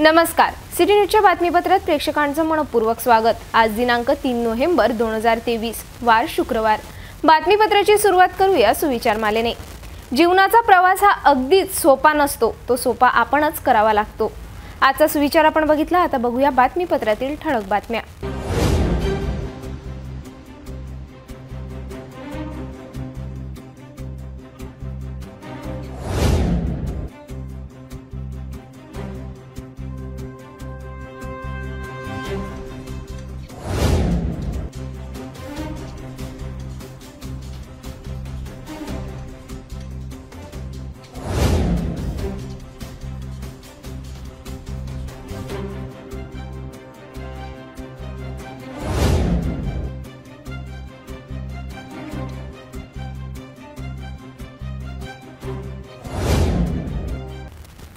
नमस्कार, सिटी न्यूजच्या बातमीपत्रात प्रेक्षकांचं मनपूर्वक स्वागत। आज दिनांक 3 नोव्हेंबर 2023 वार शुक्रवार। बातमीपत्राची सुरुवात करूया सुविचार मालेने। जीवनाचा प्रवास हा अगदीच सोपा नसतो, तो सोपा आपणच करावा लागतो। आजचा सुविचार आपण बघितला, आता बघूया बातमीपत्रातील ठळक बातम्या।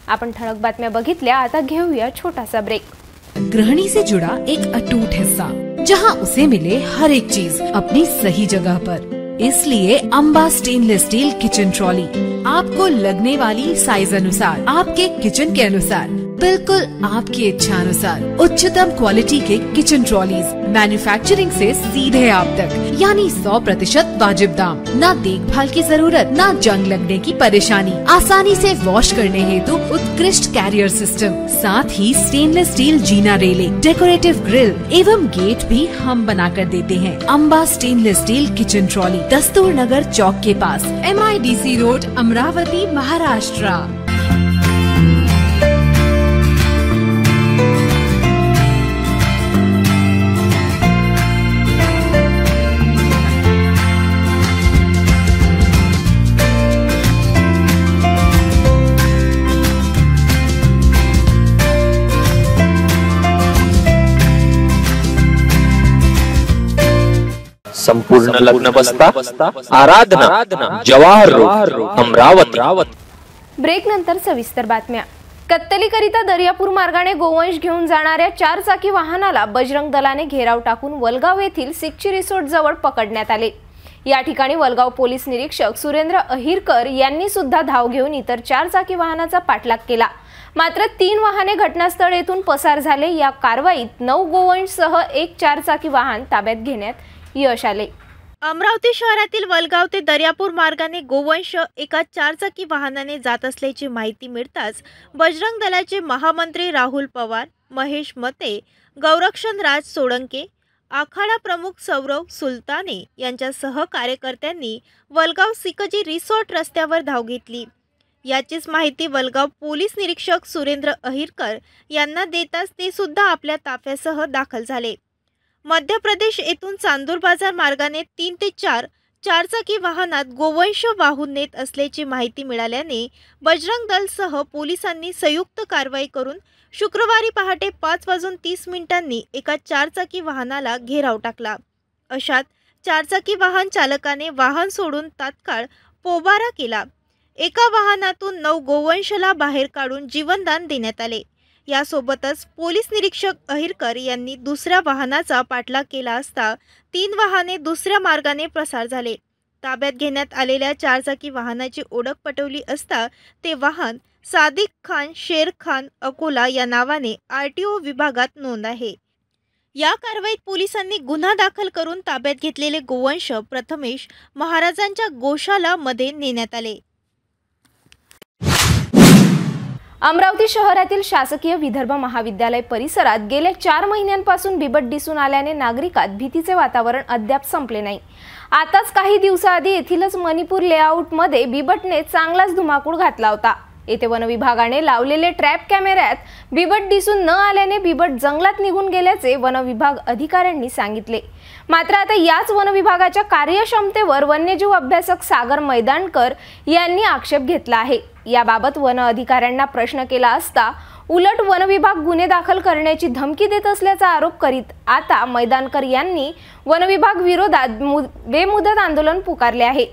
आपण ठळक बातम्या बघितल्या, आता घेऊया छोटासा ब्रेक। गृहिणी से जुड़ा एक अटूट हिस्सा, जहां उसे मिले हर एक चीज अपनी सही जगह पर। इसलिए Amba stainless steel kitchen trolley आपको लगने वाली साइज अनुसार, आपके किचन के अनुसार, बिल्कुल आपकी इच्छा अनुसार उच्चतम क्वालिटी के किचन ट्रॉलीज मैन्युफैक्चरिंग से सीधे आप तक, यानी 100% वाजिब दाम, ना देखभाल की जरूरत, ना जंग लगने की परेशानी, आसानी से वॉश करने हेतु उत्कृष्ट कैरियर सिस्टम, साथ ही स्टेनलेस स्टील जीना रेलिंग, डेकोरेटिव ग्रिल एवं गेट भी हम बना कर देते हैं। Amba stainless steel kitchen trolley, Dastur Nagar Chowk के पास, MIDC रोड, अमरावती, महाराष्ट्र। संपूर्ण लग्न बस्ता आराधना जवाहर रोड अमरावती। ब्रेक नंतर सविस्तर बातम्या। कत्तलीकरिता दर्यापूर मार्गाने गोवंश घेऊन जाणाऱ्या 4 चाकी वाहनाला बजरंग दलाने घेराव टाकून वलगाव येथील सिक्ची रिसोर्ट जवळ पकडण्यात आले। या ठिकाणी वलगाव पोलीस निरीक्षक सुरेंद्र अहिरकर यांनी सुद्धा धाव घेऊन इतर 4 चाकी वाहनाचा पाठलाग केला, मात्र 3 वाहने घटनास्थळ येथून पसार झाले। या कारवाईत 9 गोवंशसह एक 4 चाकी वाहन ताब्यात घेण्यात यश आले। अमरावती शहरातील वलगाव ते दर्यापूर मार्गाने गोवंश एका 4 चाकी वाहनाने जात असल्याची माहिती मिळताच बजरंग दलाचे महामंत्री राहुल पवार, महेश मते, गौरक्षण राज सोळंके, आखाडा प्रमुख सौरव सुलताने यांच्यासह कार्यकर्त्यांनी वलगाव सिकजी रिसोर्ट रस्त्यावर धाव घेतली। याचीच माहिती वलगाव पोलीस निरीक्षक सुरेंद्र अहिरकर यांना देताच ते सुद्धा आपल्या ताफ्यासह दाखल झाले। मध्य प्रदेश येथून चांदूर बाजार मार्गाने 3 ते 4 चारचाकी वाहनात गोवंश वाहून नेत असल्याची माहिती मिळाल्याने बजरंग दलसह पोलिसांनी संयुक्त कारवाई करून शुक्रवारी पहाटे 5:30 एका 4 चाकी वाहनाला घेराव टाकला। अशात 4 चाकी वाहन चालकाने वाहन सोडून तात्काळ पोबारा केला। एका वाहनातून 9 गोवंशला बाहेर काढून जीवनदान देण्यात आले। यासोबतच पोलीस निरीक्षक अहिरकर यांनी दुसऱ्या वाहनाचा पाठलाग केला असता 3 वाहने दुसऱ्या मार्गाने प्रसार झाले। ताब्यात घेण्यात आलेल्या 4 चाकी वाहनाची ओळख पटवली असता ते वाहन सादिक खान शेर खान अकोला या नावाने RTO विभागात नोंद आहे। या कारवाईत पोलिसांनी गुन्हा दाखल करून ताब्यात घेतलेले गोवंश प्रथमेश महाराजांच्या गोशाला मध्ये नेण्यात आले। अमरावती शहरातील शासकीय विदर्भ महाविद्यालय परिसरात गेल्या 4 महिन्यांपासून बिबट दिसून आल्याने नागरिकात भीतीचे वातावरण अद्याप संपले नाही। आताच काही दिवसाआधी येथीलच मणिपूर लेआउटमध्ये बिबटने चांगलाच धुमाकूळ घातला होता। येथे वन विभागाने लावलेले ट्रॅप कॅमेऱ्यात बिबट दिसून न आल्याने बिबट जंगलात निघून गेल्याचे वन विभाग अधिकाऱ्यांनी सांगितले। मात्र आता याच वन विभागाच्या कार्यक्षमतेवर वन्यजीव अभ्यासक सागर मैदानकर यांनी आक्षेप घेतला आहे। याबाबत वन अधिकाऱ्यांना प्रश्न केला असता उलट वन विभाग गुन्हे दाखल करण्याची धमकी देत असल्याचा आरोप करीत आता मैदानकर यांनी वन विभाग विरोधात बेमुदत आंदोलन पुकारले आहे।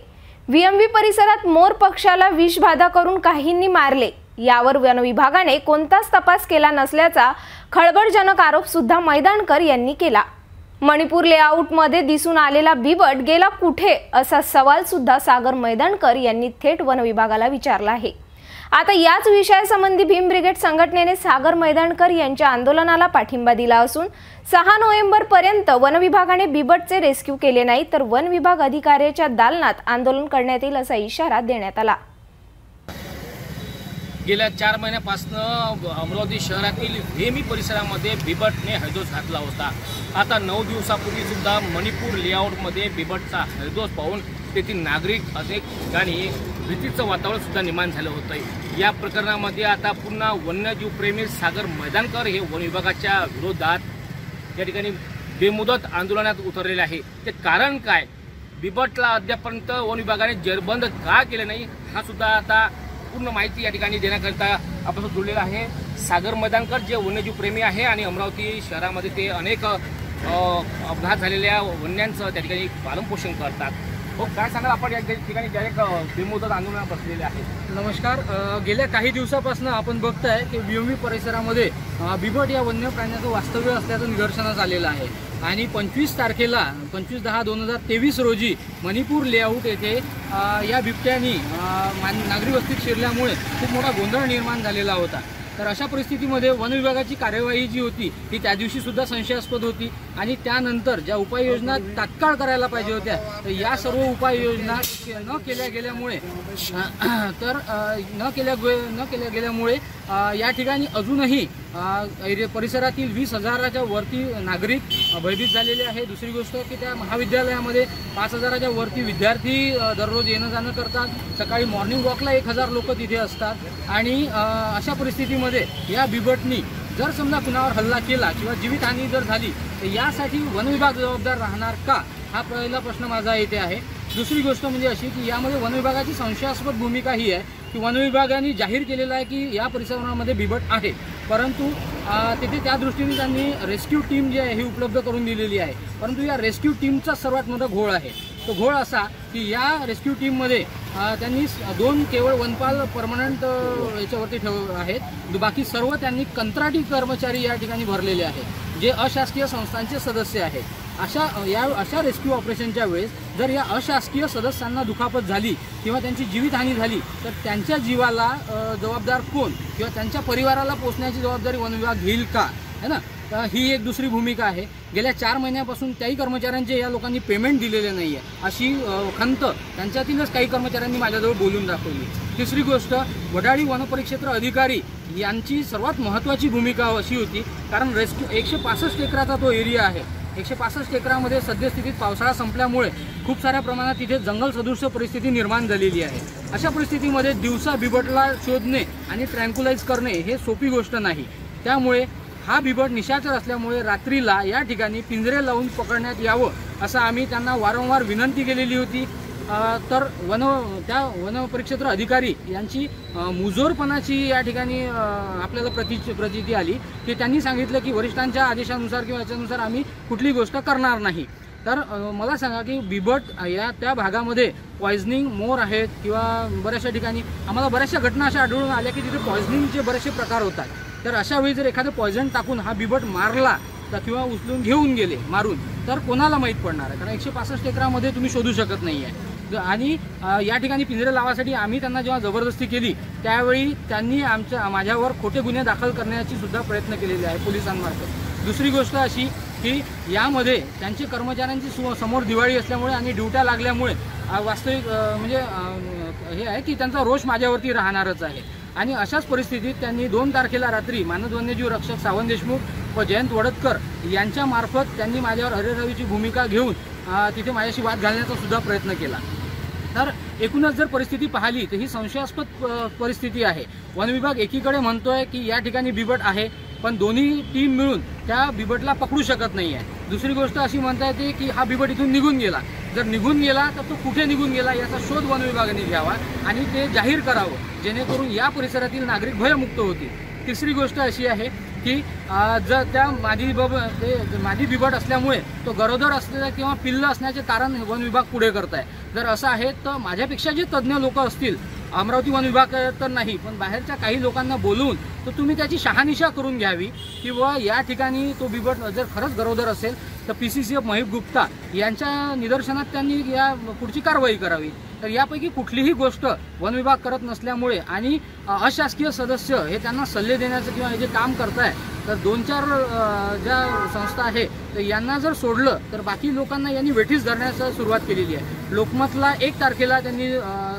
VMV परिसरात मोर पक्षाला विषबाधा करून काहींनी मारले, यावर वन विभागाने कोणताच तपास केला नसल्याचा खळबळजनक आरोप सुद्धा मैदानकर यांनी केला। मणिपूर लेआउटमध्ये दिसून आलेला बिबट गेला कुठे असा सवाल सुद्धा सागर मैदानकर यांनी थेट वन विभागाला विचारला आहे। आता याच विषयासंबंधी भीम ब्रिगेड संघटनेने सागर मैदानकर यांच्या आंदोलनाला पाठिंबा दिला असून 6 नोव्हेंबर पर्यंत वन विभागाने बिबटचे रेस्क्यू केले नाही तर वन विभाग अधिकाऱ्याच्या दालनात आंदोलन करण्यात येईल असा इशारा देण्यात आला। गेल्या 4 महिन्यापासून अमरावती शहरातील वेमी परिसरामध्ये बिबटने हैदोस घातला होता। आता 9 दिवसापूर्वी सुद्धा मणिपूर लेआउटमध्ये बिबटचा हैदोस पाहून तेथील नागरिक अनेक ठिकाणी भीतीचं वातावरण सुद्धा निर्माण झालं होतं। या प्रकरणामध्ये आता पुन्हा वन्यजीव प्रेमी सागर मैदानकर हे वन विभागाच्या विरोधात या ठिकाणी बेमुदत आंदोलनात उतरलेले आहे। ते कारण काय, बिबटला अद्यापर्यंत वन विभागाने जेरबंद का केले नाही, हा सुद्धा आता पूर्ण माहिती या ठिकाणी देण्याकरिता आपण जोडलेला आहे सागर मैदानकर, जे वन्यजीव प्रेमी आहे आणि अमरावती शहरामध्ये ते अनेक अपघात झालेल्या वन्यांचं त्या ठिकाणी पालनपोषण करतात। हो, काय सांगाल आपण या ठिकाणी डायरेक्ट बेमुदत आंदोलनात बसलेले आहेत? नमस्कार। गेल्या काही दिवसापासून आपण बघताय की वेमी परिसरामध्ये बिबट या वन्य प्राण्याचं वास्तव्य असल्याचं निदर्शनास आलेलं आहे आणि 25 तारखेला 25/10/2023 रोजी मणिपूर लेआउट येथे या बिबट्यानी नागरी वस्तीत शिरल्यामुळे खूप मोठा गोंधळ निर्माण झालेला होता। तर अशा परिस्थितीमध्ये वन विभागाची कार्यवाही जी होती ती त्या दिवशी सुद्धा संशयास्पद होती आणि त्यानंतर ज्या उपाययोजना तात्काळ करायला पाहिजे होत्या तर या सर्व उपाययोजना न केल्या गेल्यामुळे या ठिकाणी अजूनही परिसरातील 20,000च्या वरती नागरिक भयभीत झालेले आहे। दुसरी गोष्ट की त्या महाविद्यालयामध्ये 5,000च्या वरती विद्यार्थी दररोज येणं जाणं करतात। सकाळी मॉर्निंग वॉकला 1,000 लोक तिथे असतात आणि अशा परिस्थितीमध्ये या बिबटनी जर समजा कुणावर हल्ला केला किंवा जीवितहानी जर झाली तर यासाठी वन विभाग जबाबदार राहणार का, हा पहिला प्रश्न माझा येथे आहे। दुसरी गोष्ट म्हणजे अशी की यामध्ये वन विभागाची संशयास्पद भूमिका ही आहे की वन विभागाने जाहीर केलेलं आहे की या परिसरामध्ये बिबट आहे, परंतु तिथे त्या दृष्टीने त्यांनी रेस्क्यू टीम जी आहे ही उपलब्ध करून दिलेली आहे। परंतु या रेस्क्यू टीमचा सर्वात मोठा घोळ आहे। तो घोळ असा की या रेस्क्यू टीममध्ये त्यांनी 2 केवळ वनपाल परमनंट याच्यावरती आहेत, बाकी सर्व त्यांनी कंत्राटी कर्मचारी या ठिकाणी भरलेले आहेत जे अशासकीय संस्थांचे सदस्य आहेत। अशा रेस्क्यू ऑपरेशनच्या वेळेस जर या अशासकीय सदस्यांना दुखापत झाली किंवा त्यांची जीवितहानी झाली तर त्यांच्या जीवाला जबाबदार कोण किंवा त्यांच्या परिवाराला पोचण्याची जबाबदारी वन विभाग घेईल का, है ना। ही एक दुसरी भूमिका आहे। गेल्या 4 महिन्यापासून त्याही कर्मचाऱ्यांचे या लोकांनी पेमेंट दिलेले नाही आहे अशी खंत त्यांच्यातीलच काही कर्मचाऱ्यांनी माझ्याजवळ बोलून दाखवली। तिसरी गोष्ट, वडाळी वनपरिक्षेत्र अधिकारी यांची सर्वात महत्त्वाची भूमिका अशी होती कारण रेस्क्यू 165 एकराचा तो एरिया आहे। 165 एकरामध्ये सद्यस्थितीत पावसाळा संपल्यामुळे खूप साऱ्या प्रमाणात तिथे जंगल सदृश्य परिस्थिती निर्माण झालेली आहे। अशा परिस्थितीमध्ये दिवसा बिबटला शोधणे आणि ट्रँक्युलाइज करणे हे सोपी गोष्ट नाही। त्यामुळे हा बिबट निशाचर असल्यामुळे रात्रीला या ठिकाणी पिंजरे लावून पकडण्यात यावं असं आम्ही त्यांना वारंवार विनंती केलेली होती। तर त्या वनपरिक्षेत्र अधिकारी यांची मुजोरपणाची या ठिकाणी आपल्याला प्रचिती आली की त्यांनी सांगितलं की वरिष्ठांच्या आदेशानुसार किंवा याच्यानुसार आम्ही कुठली गोष्ट करणार नाही। तर मला सांगा की बिबट या त्या भागामध्ये पॉयझनिंग मोर आहेत किंवा बऱ्याचशा ठिकाणी आम्हाला बऱ्याचशा घटना अशा आढळून आल्या की तिथे पॉयझनिंगचे बरेचसे प्रकार होतात। तर अशा वेळी जर एखादं पॉयझन टाकून हा बिबट मारला तर किंवा उचलून घेऊन गेले मारून तर कोणाला माहीत पडणार आहे, कारण 165 एकरामध्ये तुम्ही शोधू शकत नाही आहे। आणि या ठिकाणी पिंजरे लावासाठी आम्ही त्यांना जेव्हा जबरदस्ती केली त्यावेळी त्यांनी माझ्यावर खोटे गुन्हे दाखल करण्याची सुद्धा प्रयत्न केलेले आहे पोलिसांमार्फत। दुसरी गोष्ट अशी की यामध्ये त्यांचे कर्मचाऱ्यांची समोर दिवाळी असल्यामुळे आणि ड्युट्या लागल्यामुळे वास्तविक म्हणजे हे आहे की त्यांचा रोष माझ्यावरती राहणारच आहे। आणि अशाच परिस्थितीत त्यांनी 2 तारखेला रात्री मानद वन्यजीव रक्षक सावंत देशमुख व जयंत वडतकर यांच्या मार्फत त्यांनी माझ्यावर हरेरावीची भूमिका घेऊन तिथे माझ्याशी वाद घालण्याचा सुद्धा प्रयत्न केला। तर एकूणच जर परिस्थिती पाहिली तर ही संशयास्पद परिस्थिती आहे। वन विभाग एकीकडे म्हणतोय की या ठिकाणी बिबट आहे पण दोन्ही टीम मिळून त्या बिबटला पकडू शकत नाही आहे। दुसरी गोष्ट अशी म्हणता येते की हा बिबट इथून निघून गेला, जर निघून गेला तर तो कुठे निघून गेला याचा शोध वन विभागाने घ्यावा आणि ते जाहीर करावं जेणेकरून या परिसरातील नागरिक भयमुक्त होतील। तिसरी गोष्ट अशी आहे की जर त्या मादी बिबट असल्यामुळे तो गरोदर असलेला किंवा पिल्ल असण्याचे कारण वन विभाग पुढे करत आहे। जर असं आहे तर माझ्यापेक्षा जे तज्ज्ञ लोक असतील, अमरावती वन विभाग तर नाही पण बाहेरच्या काही लोकांना बोलवून तर तुम्ही त्याची शहानिशा करून घ्यावी किंवा या ठिकाणी तो बिबट जर खरंच गरोदर असेल तर PCCF महेश गुप्ता यांच्या निदर्शनात त्यांनी या पुढची कारवाई करावी। तर यापैकी कुठलीही गोष्ट वन विभाग करत नसल्यामुळे आणि अशासकीय सदस्य हे त्यांना सल्ले देण्याचं किंवा हे जे काम करताय, तर 2-4 ज्या संस्था आहे तर यांना जर सोडलं तर बाकी लोकांना यांनी वेठीस धरण्यास सुरुवात केलेली आहे। लोकमतला 1 तारखेला त्यांनी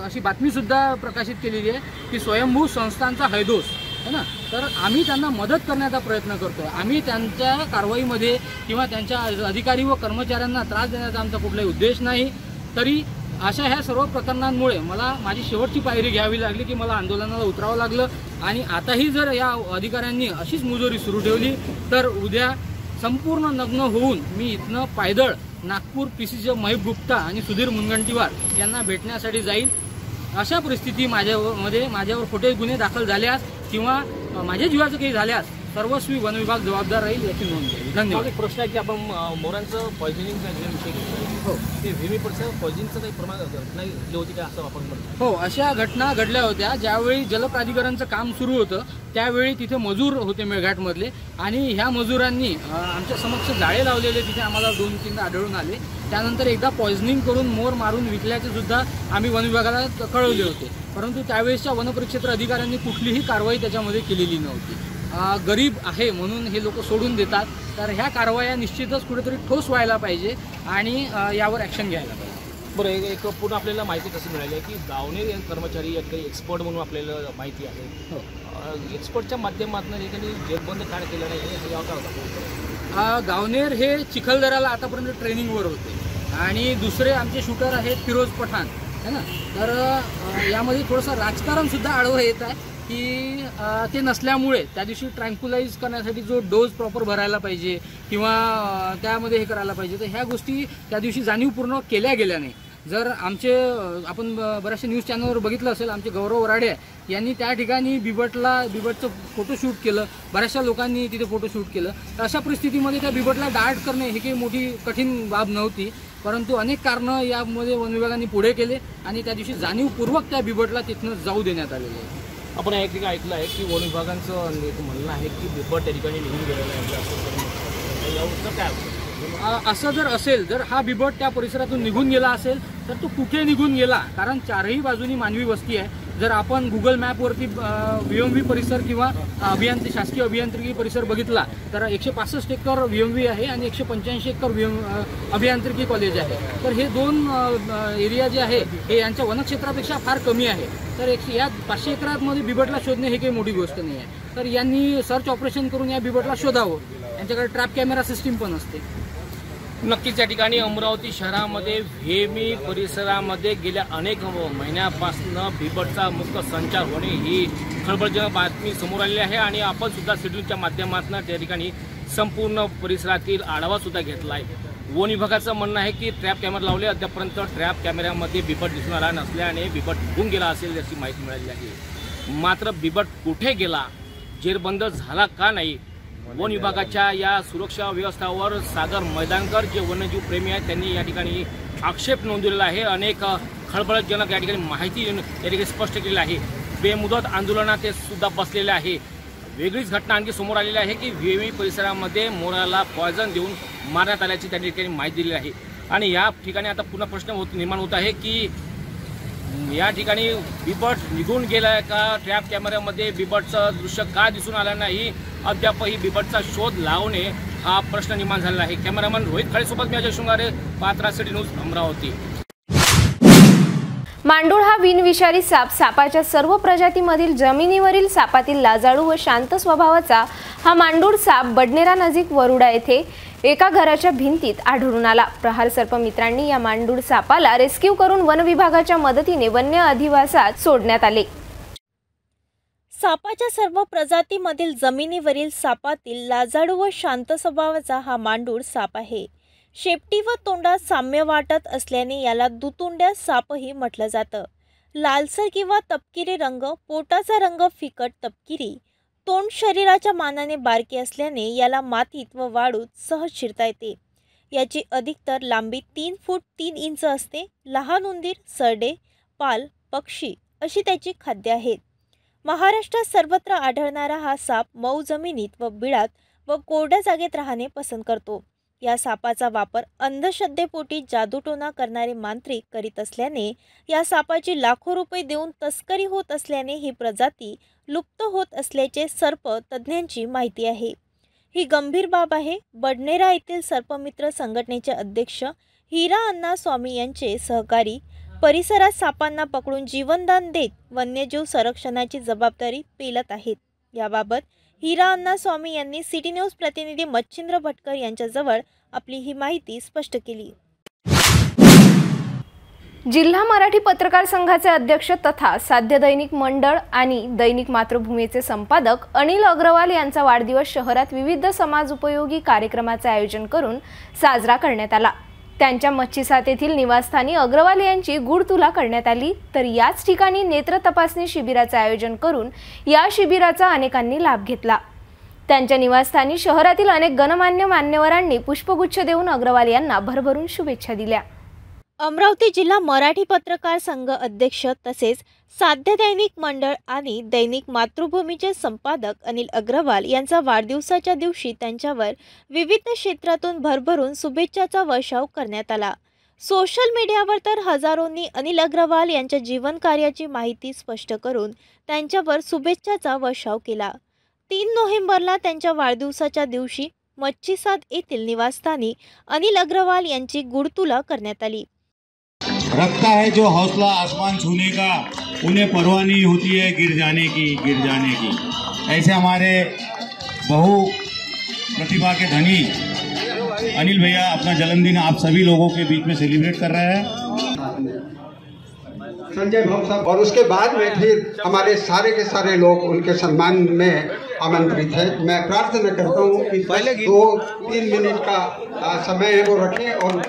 अशी बातमीसुद्धा प्रकाशित केलेली आहे की स्वयंभू संस्थांचा हैदोस है ना। तर आम्ही त्यांना मदत करण्याचा प्रयत्न करतोय। आम्ही त्यांच्या कारवाईमध्ये किंवा त्यांच्या अधिकारी व कर्मचाऱ्यांना त्रास देण्याचा आमचा कुठलाही उद्देश नाही। तरी अशा ह्या सर्व प्रकरणांमुळे मला माझी शेवटची पायरी घ्यावी लागली की मला आंदोलनाला उतरावं लागलं। आणि आताही जर या अधिकाऱ्यांनी अशीच मुजोरी सुरू ठेवली तर उद्या संपूर्ण नग्न होऊन मी इथनं पायदळ नागपूर PCCF महेश गुप्ता आणि सुधीर मुनगंटीवार यांना भेटण्यासाठी जाईल। अशा परिस्थिती माझ्यावर खोटे गुन्हे दाखल झाल्यास किंवा माझ्या जीवाचं काही झाल्यास सर्वस्वी वन विभाग जबाबदार राहील याची नोंद घ्यावी। धन्यवाद। एक प्रश्न आहे की आपण मोरांचं पॉयझनिंगचा विषय घेतला, हो ते व्हीमीपरचं पॉयझनिंगचं काही प्रमाण घटना घडली होती का असं आपण म्हणतो? हो, अशा घटना घडल्या होत्या। ज्यावेळी जलप्राधिकरणचं काम सुरू होतं त्यावेळी तिथे मजूर होते मेळघाटमधले आणि ह्या मजुरांनी आमच्या समक्ष जाळे लावलेले तिथे आम्हाला 2-3 आढळून आले। त्यानंतर एकदा पॉयझनिंग करून मोर मारून विकल्याचे सुद्धा आम्ही वन विभागाला कळवले होते, परंतु त्यावेळेसच्या वनपरिक्षेत्र अधिकाऱ्यांनी कुठलीही कारवाई त्याच्यामध्ये केलेली नव्हती। गरीब आहे म्हणून हे लोक सोडून देतात। तर ह्या कारवाया निश्चितच कुठेतरी ठोस व्हायला पाहिजे आणि यावर ॲक्शन घ्यायला पाहिजे। बरं, एक पूर्ण आपल्याला माहिती कशी मिळाली आहे की गावणे कर्मचारी काही एक्सपर्ट म्हणून आपल्याला माहिती आहे, एक्सपर्टच्या माध्यमातून एखादी जेरबंद कार केलं नाही हे यावर काय होतं? गावनेर हे चिखलदराला आतापर्यंत ट्रेनिंगवर होते आणि दुसरे आमचे शूटर आहेत फिरोज पठाण है ना। तर यामध्ये थोडंसं राजकारणसुद्धा आढळून येत आहे की ते नसल्यामुळे त्या दिवशी ट्रँक्युलाइज करण्यासाठी जो डोज प्रॉपर भरायला पाहिजे किंवा त्यामध्ये हे करायला पाहिजे, तर ह्या गोष्टी त्या दिवशी जाणीवपूर्ण केल्या गेल्या नाही। जर आमचे आपण बऱ्याचशा न्यूज चॅनलवर बघितलं असेल, आमचे गौरव वराडे यांनी त्या ठिकाणी बिबटचं फोटोशूट केलं, बऱ्याचशा लोकांनी तिथे फोटोशूट केलं। तर अशा परिस्थितीमध्ये त्या बिबटला डार्ट करणे ही काही मोठी कठीण बाब नव्हती, परंतु अनेक कारणं यामध्ये वन विभागाने पुढे केले आणि त्या दिवशी जाणीवपूर्वक त्या बिबटला तिथनं जाऊ देण्यात आलेलं आहे। आपण एक ठिकाणी ऐकलं आहे की वन विभागांचं म्हणणं आहे की बिबट त्या ठिकाणी निघून गेलेलं आहे। असं जर असेल, जर हा बिबट त्या परिसरातून निघून गेला असेल तर तो कुठे निघून गेला, कारण चारही बाजूनी मानवी वस्ती आहे। जर आपण गुगल मॅपवरती VMV परिसर किंवा शासकीय अभियांत्रिकी परिसर बघितला तर 165 एकर VMV आहे आणि 185 एकर अभियांत्रिकी कॉलेज आहे। तर हे 2 एरिया जे आहे हे यांच्या वनक्षेत्रापेक्षा फार कमी आहे। तर या 500 एकरांमध्ये बिबटला शोधणे हे काही मोठी गोष्ट नाही आहे। तर यांनी सर्च ऑपरेशन करून या बिबटला शोधावं। यांच्याकडे ट्रॅप कॅमेरा सिस्टीम पण असते। नक्कीच या ठिकाणी अमरावती शहरामध्ये व्हीएमई परिसरामध्ये गेल्या अनेक महिन्यापासून बिबटचा मुक्त संचार होणे ही खळबळजनक बातमी समोर आलेली आहे आणि आपण सुद्धा शेड्यूलच्या माध्यमातून त्या ठिकाणी संपूर्ण परिसरातील आढावा सुद्धा घेतला आहे। वन विभागाचं म्हणणं आहे की ट्रॅप कॅमेरा लावले, अद्यापर्यंत ट्रॅप कॅमेऱ्यामध्ये बिबट दिसून आला नसल्या आणि बिबट निघून गेला असेल याची माहिती मिळाली आहे। मात्र बिबट कुठे गेला, जेरबंद झाला का नाही, वन विभागाच्या या सुरक्षा व्यवस्थावर सागर मैदानकर जे वन्यजीव प्रेमी आहेत त्यांनी या ठिकाणी आक्षेप नोंदवलेला आहे। अनेक खळबळजनक या ठिकाणी माहिती या ठिकाणी स्पष्ट केलेली आहे। बेमुदत आंदोलनात ते सुद्धा बसलेले आहे। वेगळीच घटना आणखी समोर आलेली आहे की व्हीएमई परिसरामध्ये मोराला पॉयझन देऊन मारण्यात आल्याची त्यांनी ठिकाणी माहिती दिली आहे। आणि या ठिकाणी आता पुन्हा प्रश्न निर्माण होत आहे की या ठिकाणी बिबट निघून गेलाय का, ट्रॅप कॅमेऱ्यामध्ये बिबटचं दृश्य का दिसून आलं नाही, अद्यापही बिबटचा शोध लावणे हा प्रश्न निर्माण झालेला आहे। कॅमेरामॅन रोहित खळेसोबत मी अजय शृंगारे, पात्रा सिटी न्यूज, अमरावती। मांडूळ हा बिनविषारी साप सापाच्या सर्व प्रजातीमधील जमिनीवरील सापातील लाजाळू व शांत स्वभावाचा हा मांडूळ साप बडनेरा नजीक वरुडा येथे एका घराच्या भिंतीत आढळून आला। प्रहार सर्प मित्रांनी या मांडूळ सापाला रेस्क्यू करून वन विभागाच्या मदतीने वन्य अधिवासात सोडण्यात आले। सापाच्या सर्व प्रजातीमधील जमिनीवरील सापातील लाजाळू व शांत स्वभावाचा हा मांडूळ साप आहे। शेपटी व तोंडात साम्य वाटत असल्याने याला दुतोंड्या सापही म्हटलं जातं। लालसर किंवा तपकिरी रंग, पोटाचा रंग फिकट तपकिरी, तोंड शरीराच्या मानाने बारके असल्याने याला मातीत व वाळूत सहज शिरता येते। याची अधिकतर लांबी 3 फूट 3 इंच असते। लहान उंदीर, सरडे, पाल, पक्षी अशी त्याची खाद्य आहेत। महाराष्ट्रात सर्वत्र आढळणारा हा साप मऊ जमिनीत व बिळात व कोरड्या जागेत राहणे पसंत करतो। या सापाचा वापर अंधश्रद्धेपोटी जादूटोणा करणारे मांत्रिक करीत असल्याने या सापाची लाखो रुपये देऊन तस्करी होत असल्याने ही प्रजाती लुप्त होत असल्याचे सर्प तज्ज्ञांची माहिती आहे। ही गंभीर बाब आहे। बडनेरा येथील सर्पमित्र संघटनेचे अध्यक्ष हिरा अण्णा स्वामी यांचे सहकारी परिसरात सापांना पकडून जीवनदान देत वन्यजीव संरक्षणाची जबाबदारी पेलत आहेत। याबाबत हिरा अण्णा स्वामी यांनी सिटी न्यूज प्रतिनिधी मच्छिंद्र भटकर यांच्याजवळ आपली ही माहिती स्पष्ट केली। जिल्हा मराठी पत्रकार संघाचे अध्यक्ष तथा साध्य दैनिक मंडळ आणि दैनिक मातृभूमीचे संपादक अनिल अग्रवाल यांचा वाढदिवस शहरात विविध समाजोपयोगी कार्यक्रमाचे आयोजन करून साजरा करण्यात आला। त्यांच्या मच्छीसात येथील निवासस्थानी अग्रवाल यांची गुडतुला करण्यात आली, तर याच ठिकाणी नेत्र तपासणी शिबिराचे आयोजन करून या शिबिराचा अनेकांनी लाभ घेतला। त्यांच्या निवासस्थानी शहरातील अनेक गणमान्य मान्यवरांनी पुष्पगुच्छ देऊन अग्रवाल यांना भरभरून शुभेच्छा दिल्या। अमरावती जिल्हा मराठी पत्रकार संघ अध्यक्ष तसेच साध्य दैनिक मंडळ आणि दैनिक मातृभूमीचे संपादक अनिल अग्रवाल यांचा वाढदिवसाच्या दिवशी त्यांच्यावर विविध क्षेत्रातून भरभरून शुभेच्छाचा वर्षाव करण्यात आला। सोशल मीडियावर तर हजारोंनी अनिल अग्रवाल यांच्या जीवन कार्याची माहिती स्पष्ट करून त्यांच्यावर शुभेच्छाचा वर्षाव केला। 3 नोव्हेंबरला त्यांच्या वाढदिवसाच्या दिवशी मच्छीसाद येथील निवासस्थानी अनिल अग्रवाल यांची गुडतुला करण्यात आली। रखता है जो हौसला आसमान छूने का, उन्हें परवाह नहीं होती है गिर जाने की। ऐसे हमारे बहु प्रतिभा के धनी अनिल भैया अपना जन्मदिन आप सभी लोगों के बीच में सेलिब्रेट कर रहे हैं। संजय भाव साहब और उसके बाद में फिर हमारे सारे के सारे लोग उनके सम्मान में आमंत्रित है। मैं प्रार्थना करता हूँ कि पहले 2-3 मिनट का समय है वो रखें और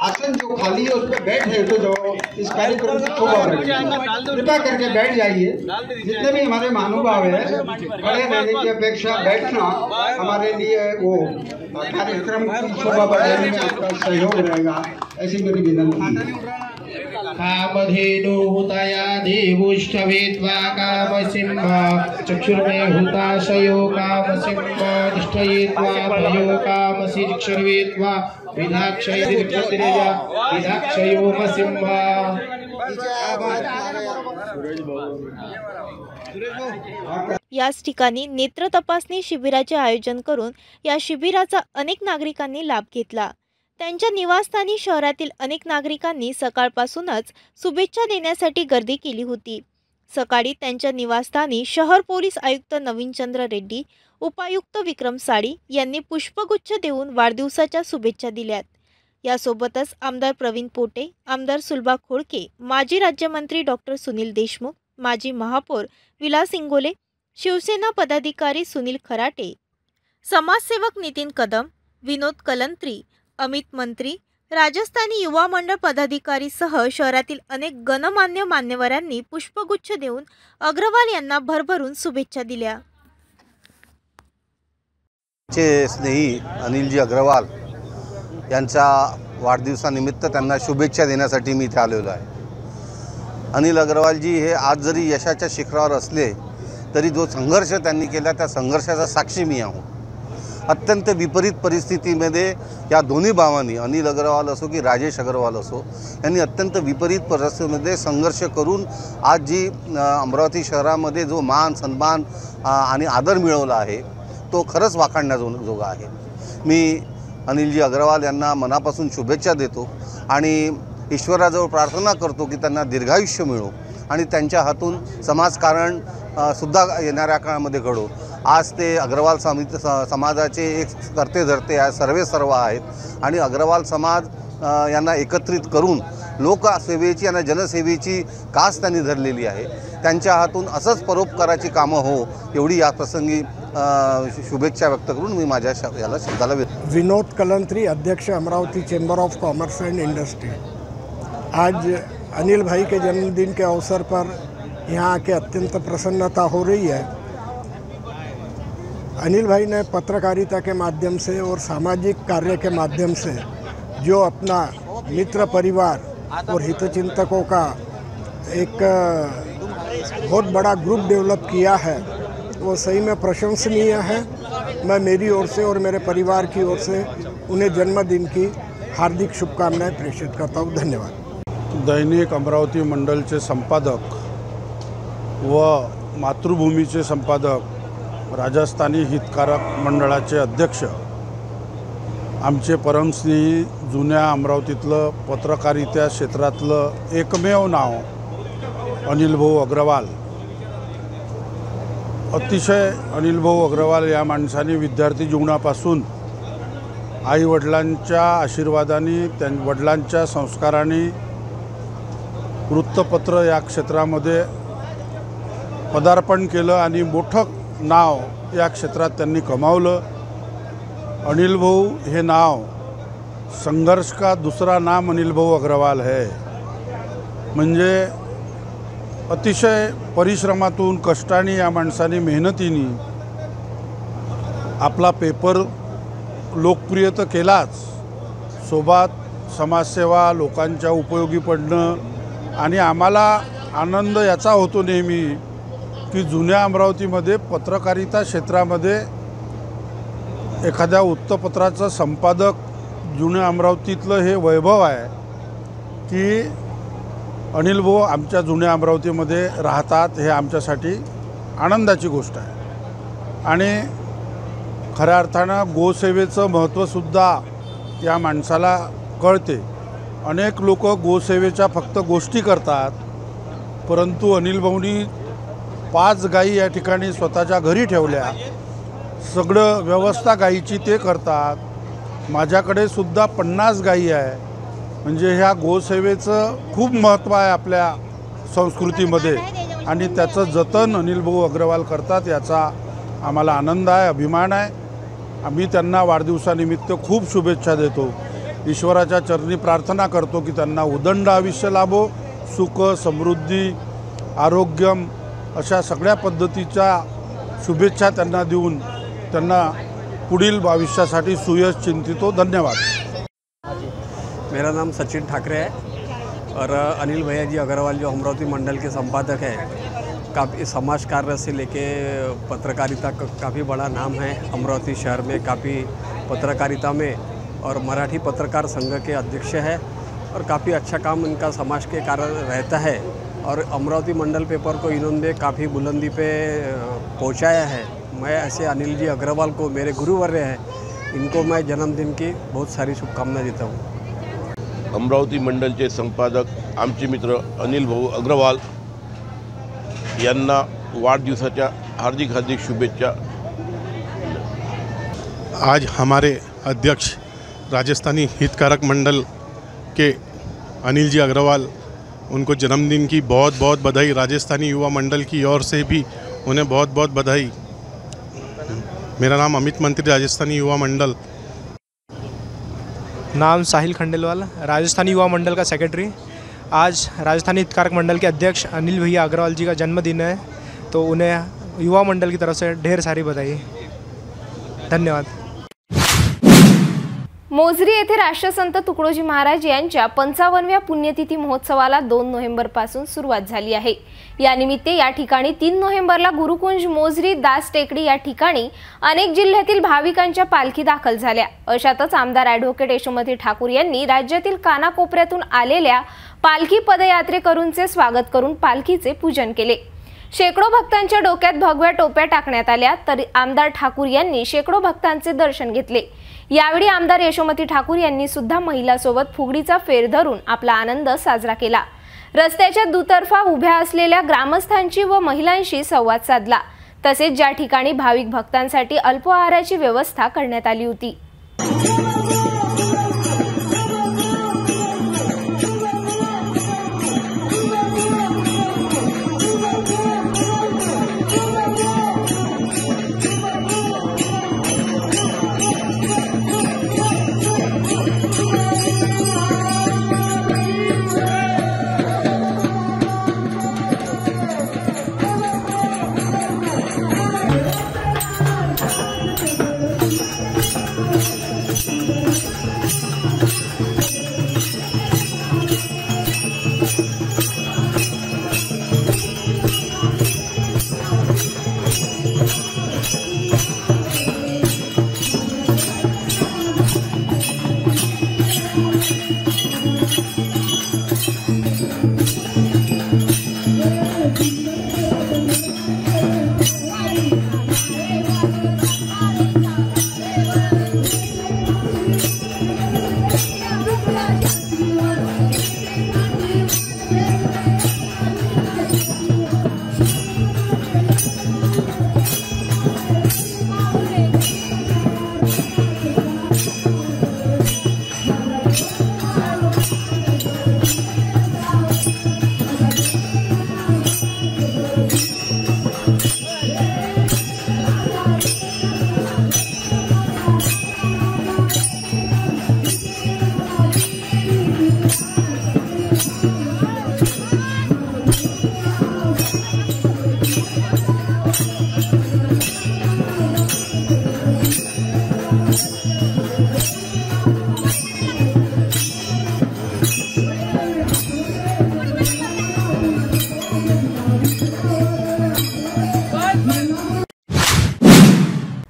आसन जो खाली है उस पर बैठे तो जो इस कार्यक्रम की शोभा बढ़ेगी। कृपा करके बैठ जाइए। जितने भी हमारे महानुभाव है खड़े रहने की अपेक्षा बैठना हमारे लिए वो कार्यक्रम की शोभा बढ़ाने में आपका सहयोग रहेगा, ऐसी मेरी विनंती है। कामधेनु हुताया देवुष्टवेत्वा कामसिंह चक्षुर्मे हुताशयो कामसिंह निष्ठयेत्वा भयो कामसिक्षर्वेत्वा विधाक्षयदिक्षतिरेजा विधाक्षयो मसिंह। याच ठिकाणी नेत्र तपासणी शिबिराचे आयोजन करून या शिबिराचा अनेक नागरिकांनी लाभ घेतला। त्यांच्या निवासस्थानी शहरातील अनेक नागरिकांनी सकाळपासूनच शुभेच्छा देण्यासाठी गर्दी केली होती। सकाळी त्यांच्या निवासस्थानी शहर पोलीस आयुक्त नवीनचंद्र रेड्डी, उपायुक्त विक्रम साडी यांनी पुष्पगुच्छ देऊन वाढदिवसाच्या शुभेच्छा दिल्यात। यासोबतच आमदार प्रवीण पोटे, आमदार सुलभा खोडके, माजी राज्यमंत्री डॉक्टर सुनील देशमुख, माजी महापौर विलास इंगोले, शिवसेना पदाधिकारी सुनील खराटे, समाजसेवक नितीन कदम, विनोद कलंत्री, अमित मंत्री, राजस्थानी युवा मंडळ पदाधिकारीसह शहरातील अनेक गणमान्य मान्यवरांनी पुष्पगुच्छ देऊन अग्रवाल यांना भरभरून शुभेच्छा दिल्या। स्नेही अनिलजी अग्रवाल यांच्या वाढदिवसानिमित्त त्यांना शुभेच्छा देण्यासाठी मी इथे आलेलो आहे। अनिल अग्रवालजी हे आज जरी यशाच्या शिखरावर असले तरी जो संघर्ष त्यांनी केला त्या संघर्षाचा साक्षी मी आहो। अत्यंत विपरीत परिस्थितीमध्ये या दोन्ही भावांनी अनिल अग्रवाल असो की राजेश अग्रवाल असो यांनी अत्यंत विपरीत परिस्थितीमध्ये संघर्ष करून आज जी अमरावती शहरामध्ये जो मान सन्मान आणि आदर मिळवला आहे तो खरंच वाखाणण्याजोगा आहे। मी अनिलजी अग्रवाल यांना मनापासून शुभेच्छा देतो आणि ईश्वराजवळ प्रार्थना करतो की त्यांना दीर्घायुष्य मिळो आणि त्यांच्या हातून समाजकारण सुद्धा येणाऱ्या काळामध्ये घडो। आज ते अग्रवाल समाजाचे एक करते धरते आहे, सर्व आहेत आणि अग्रवाल समाज यांना एकत्रित करून लोकसेवेची आणि जनसेवेची कास त्यांनी धरलेली आहे। त्यांच्या हातून असंच परोपकाराची कामं हो एवढी या प्रसंगी शुभेच्छा व्यक्त करून मी माझ्या याला शब्दाला विनोद कलंत्री, अध्यक्ष Amravati chamber of commerce end industry. आज अनिल भाई के जन्मदिन के अवसर पर यहाँ आके अत्यंत प्रसन्नता हो रही है। अनिल भाई ने पत्रकारिता के माध्यम से और सामाजिक कार्य के माध्यम से जो अपना मित्र परिवार और हितचिंतकों का एक बहुत बड़ा ग्रुप डेवलप किया है वो सही में प्रशंसनीय है। मैं मेरी ओर से और मेरे परिवार की ओर से उन्हें जन्मदिन की हार्दिक शुभकामनाएं प्रेषित करता हूँ। धन्यवाद। दैनिक अमरावती मंडलचे संपादक व मातृभूमीचे संपादक, राजस्थानी हितकारक मंडळाचे अध्यक्ष, आमचे परमस्नेही जुन्या अमरावतीतलं पत्रकारिता क्षेत्रातलं एकमेव नाव अनिल भाऊ अग्रवाल। अतिशय अनिल भाऊ अग्रवाल या माणसाने विद्यार्थी जीवनापासून आईवडिलांच्या आशीर्वादाने, वडिलांच्या संस्काराने वृत्तपत्र या क्षेत्रामध्ये पदार्पण केलं आणि मोठं नाव या क्षेत्रात त्यांनी कमावलं। अनिल भाऊ हे नाव संघर्ष का दूसरा नाम अनिल भाऊ अग्रवाल है। म्हणजे अतिशय परिश्रमातून, कष्टाने या माणसाने, मेहनतीने आपला पेपर लोकप्रिय तर केलाच, सोबत समाजसेवा, लोकांच्या उपयोगी पडणं। आणि आम्हाला आनंद याचा होतो नेहमी की जुन्या अमरावतीमध्ये पत्रकारिता क्षेत्रामध्ये एखाद्या वृत्तपत्राचं संपादक जुन्या अमरावतीतलं हे वैभव आहे की अनिल भाऊ आमच्या जुन्या अमरावतीमध्ये राहतात, हे आमच्यासाठी आनंदाची गोष्ट आहे। आणि खऱ्या अर्थानं गोसेवेचं महत्त्वसुद्धा या माणसाला कळते। अनेक लोक गोसेवेच्या फक्त गोष्टी करतात, परंतु अनिल भाऊनी 5 गायी या ठिकाणी स्वतःच्या घरी ठेवल्या, सगळं व्यवस्था गायीची ते करतात। माझ्याकडे सुद्धा 50 गायी आहे। म्हणजे ह्या गोसेवेचं खूप महत्त्व आहे आपल्या संस्कृतीमध्ये आणि त्याचं जतन अनिल भाऊ अग्रवाल करतात, याचा आम्हाला आनंद आहे, अभिमान आहे। आम्ही त्यांना वाढदिवसानिमित्त खूप शुभेच्छा देतो। ईश्वराच्या चरणी प्रार्थना करतो की त्यांना उदंड आयुष्य लाभो, सुख, समृद्धी, आरोग्यम अशा सगळ्या पद्धतीच्या शुभेच्छा त्यांना देऊन त्यांना पुढील भविष्यासाठी सुयश चिंतितो। धन्यवाद। मेरा नाम सचिन ठाकरे है और अनिल भैया जी अग्रवाल जो अमरावती मंडल के संपादक हैं, काफ़ी समाज कार्य से लेके पत्रकारिता का काफ़ी बड़ा नाम है अमरावती शहर में। काफ़ी पत्रकारिता में और मराठी पत्रकार संघ के अध्यक्ष है और काफ़ी अच्छा काम इनका समाज के कार्य रहता है। और अमरावती मंडल पेपर को इन्होंने काफ़ी बुलंदी पे पहुंचाया है। मैं ऐसे अनिल जी अग्रवाल को, मेरे गुरुवर्य हैं, इनको मैं जन्मदिन की बहुत सारी शुभकामनाएं देता हूँ। अमरावती मंडलचे संपादक आमचे मित्र अनिल भाऊ अग्रवाल यांना वाढदिवसाच्या हार्दिक हार्दिक शुभेच्छा। आज हमारे अध्यक्ष राजस्थानी हितकारक मंडल के अनिल जी अग्रवाल, उनको जन्मदिन की बहुत बहुत बधाई। राजस्थानी युवा मंडल की ओर से भी उन्हें बहुत बहुत बधाई। मेरा नाम अमित मंत्री, राजस्थानी युवा मंडल। नाम साहिल खंडेलवाल, राजस्थानी युवा मंडल का सेक्रेटरी। आज राजस्थानी हितकारक मंडल के अध्यक्ष अनिल भैया अग्रवाल जी का जन्मदिन है, तो उन्हें युवा मंडल की तरफ से ढेर सारी बधाई। धन्यवाद। मोझरी येथे राष्ट्रसंत तुकडोजी महाराज यांच्या 55व्या पुण्यतिथी महोत्सवाला 2 नोव्हेंबरपासून सुरुवात झाली आहे। या निमित्ते या ठिकाणी 3 नोव्हेंबरला गुरुकुंज मोझरी दास टेकडी या ठिकाणी अनेक जिल्ह्यातील भाविकांच्या पालखी दाखल झाल्या। अशातच आमदार ॲडव्होकेट यशोमती ठाकूर यांनी राज्यातील कानाकोपऱ्यातून आलेल्या पालखी पदयात्रेकरूंचे स्वागत करून पालखीचे पूजन केले। शेकडो भक्तांच्या डोक्यात भगव्या टोप्या टाकण्यात आल्या, तर आमदार ठाकूर यांनी शेकडो भक्तांचे दर्शन घेतले। यावेळी आमदार यशोमती ठाकूर यांनी सुद्धा महिलांसोबत फुगडीचा फेर धरून आपला आनंद साजरा केला। रस्त्याच्या दुतर्फा उभ्या असलेल्या ग्रामस्थांची व महिलांशी संवाद साधला। तसेच ज्या ठिकाणी भाविक भक्तांसाठी अल्प आहाराची व्यवस्था करण्यात आली होती।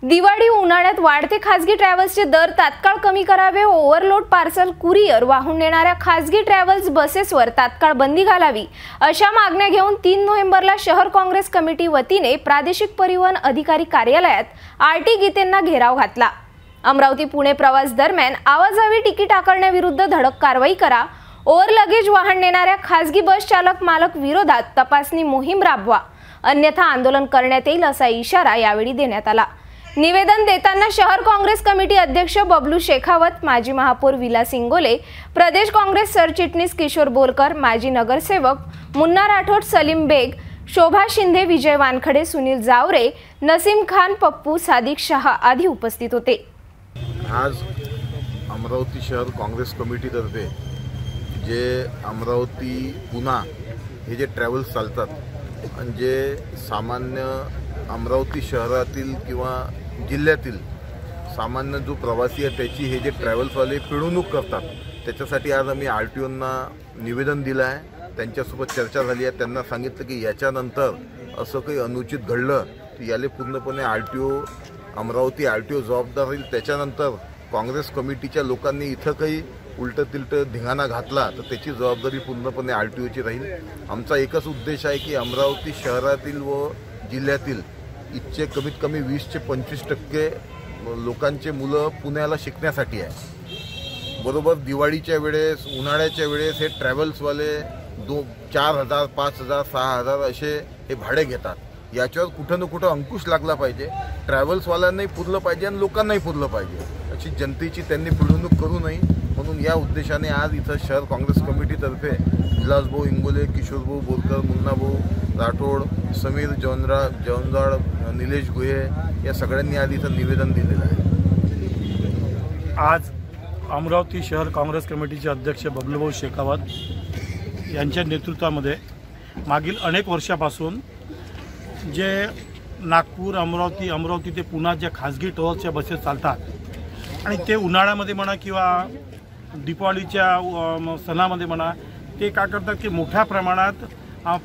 दिवाळी उन्हाळ्यात वाढते खासगी ट्रॅव्हल्सचे दर तात्काळ कमी करावे, ओव्हरलोड पार्सल कुरिअर वाहून नेणाऱ्या खासगी ट्रॅव्हल्स बसेसवर तात्काळ बंदी घालावी अशा मागण्या घेऊन 3 नोव्हेंबरला शहर काँग्रेस कमिटी वतीने प्रादेशिक परिवहन अधिकारी कार्यालयात आरटी गीतेंना घेराव घातला। अमरावती पुणे प्रवास दरम्यान आवाजावी तिकीट आकारण्याविरुद्ध धडक कारवाई करा, ओव्हर लगेज वाहन नेणाऱ्या खासगी बस चालक मालक विरोधात तपासणी मोहीम राबवा, अन्यथा आंदोलन करण्यात येईल असा इशारा यावेळी देण्यात आला। निवेदन देताना शहर काँग्रेस कमिटी अध्यक्ष बबलू शेखावत, माजी महापौर विलास इंगोले, प्रदेश काँग्रेस सरचिटणीस किशोर बोरकर, माजी नगरसेवक मुन्ना राठोड, सलीम बेग, शोभा शिंदे, विजय वानखडे, सुनील जावरे, नसीम खान, पप्पू, सादिक शाह आदी उपस्थित होते। आज अमरावती शहर काँग्रेस कमिटीतर्फे जे अमरावती पुणा हे जे ट्रॅव्हल्स चालतात आणि जे सामान्य अमरावती शहरातील किंवा जिल्ह्यातील सामान्य जो प्रवासी आहे त्याची हे जे ट्रॅव्हल्सवाले पिळवणूक करतात, त्याच्यासाठी आज आम्ही RTOंना निवेदन दिलं आहे। त्यांच्यासोबत चर्चा झाली आहे। त्यांना सांगितलं की याच्यानंतर असं काही अनुचित घडलं तर याले पूर्णपणे RTO अमरावती RTO जबाबदार राहील। त्याच्यानंतर काँग्रेस कमिटीच्या लोकांनी इथं काही उलटं तिलटं धिंगाणा घातला तर त्याची जबाबदारी पूर्णपणे RTOची राहील। आमचा एकच उद्देश आहे की अमरावती शहरातील व जिल्ह्यातील इथचे कमीत कमी 20 ते 25% लोकांचे मुलं पुण्याला शिकण्यासाठी आहे। बरोबर दिवाळीच्या वेळेस, उन्हाळ्याच्या वेळेस हे ट्रॅव्हल्सवाले 4,000, 5,000, 6,000 असे हे भाडे घेतात। याच्यावर कुठं ना कुठं अंकुश लागला पाहिजे। ट्रॅव्हल्सवाल्यांनाही पुरलं पाहिजे आणि लोकांनाही पुरलं पाहिजे। अशी जनतेची त्यांनी पिळवणूक करू नये म्हणून या उद्देशाने आज इथं शहर काँग्रेस कमिटीतर्फे विलासभाऊ इंगोले, किशोरभाऊ बोरकर, मुन्नाभाऊ राठोड, समीर जवंजाळ, निलेश गुहे या सगळ्यांनी आज इथं निवेदन दिलेलं आहे। आज अमरावती शहर काँग्रेस कमिटीचे अध्यक्ष बबलूभाऊ शेखावत यांच्या नेतृत्वामध्ये मागील अनेक वर्षापासून जे नागपूर, अमरावती ते पुणा ज्या खाजगी ट्रॅव्हल्सच्या बसेस चालतात आणि ते उन्हाळ्यामध्ये म्हणा किंवा दिवाळीच्या सणामध्ये म्हणा, ते काय करतात की मोठ्या प्रमाणात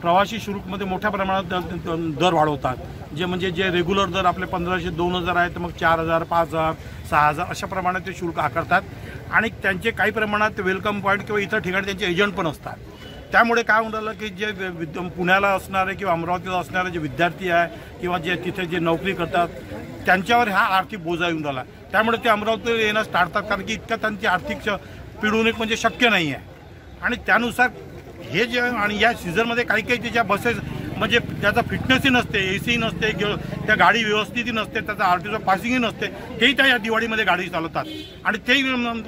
प्रवासी शुल्कमध्ये मोठ्या प्रमाणात दर वाढवतात। जे रेग्युलर दर आपले 1,500 2,000 आहेत, मग 4,000, 5,000, 6,000 अशा प्रमाणात ते शुल्क आकारतात आणि त्यांचे काही प्रमाणात वेलकम पॉईंट किंवा इतर ठिकाणी त्यांचे एजंट पण असतात। त्यामुळे काय होऊन राहिलं की जे पुण्याला असणारे किंवा अमरावतीला असणारे जे विद्यार्थी आहे किंवा जे तिथे जे नोकरी करतात त्यांच्यावर हा आर्थिक बोजा येऊन राहिला। त्यामुळे ते अमरावतीला येणं टाळतात, कारण की इतकं त्यांची आर्थिक पिळवणूक म्हणजे शक्य नाही आहे। आणि त्यानुसार हे जे आणि या सीझनमध्ये काही ज्या बसेस म्हणजे त्याचा फिटनेसही नसते, AC नसते, त्या गाडी व्यवस्थितही नसते, त्याचा RTOचं पासिंगही नसते, तेही त्या या दिवाळीमध्ये गाडी चालवतात आणि ते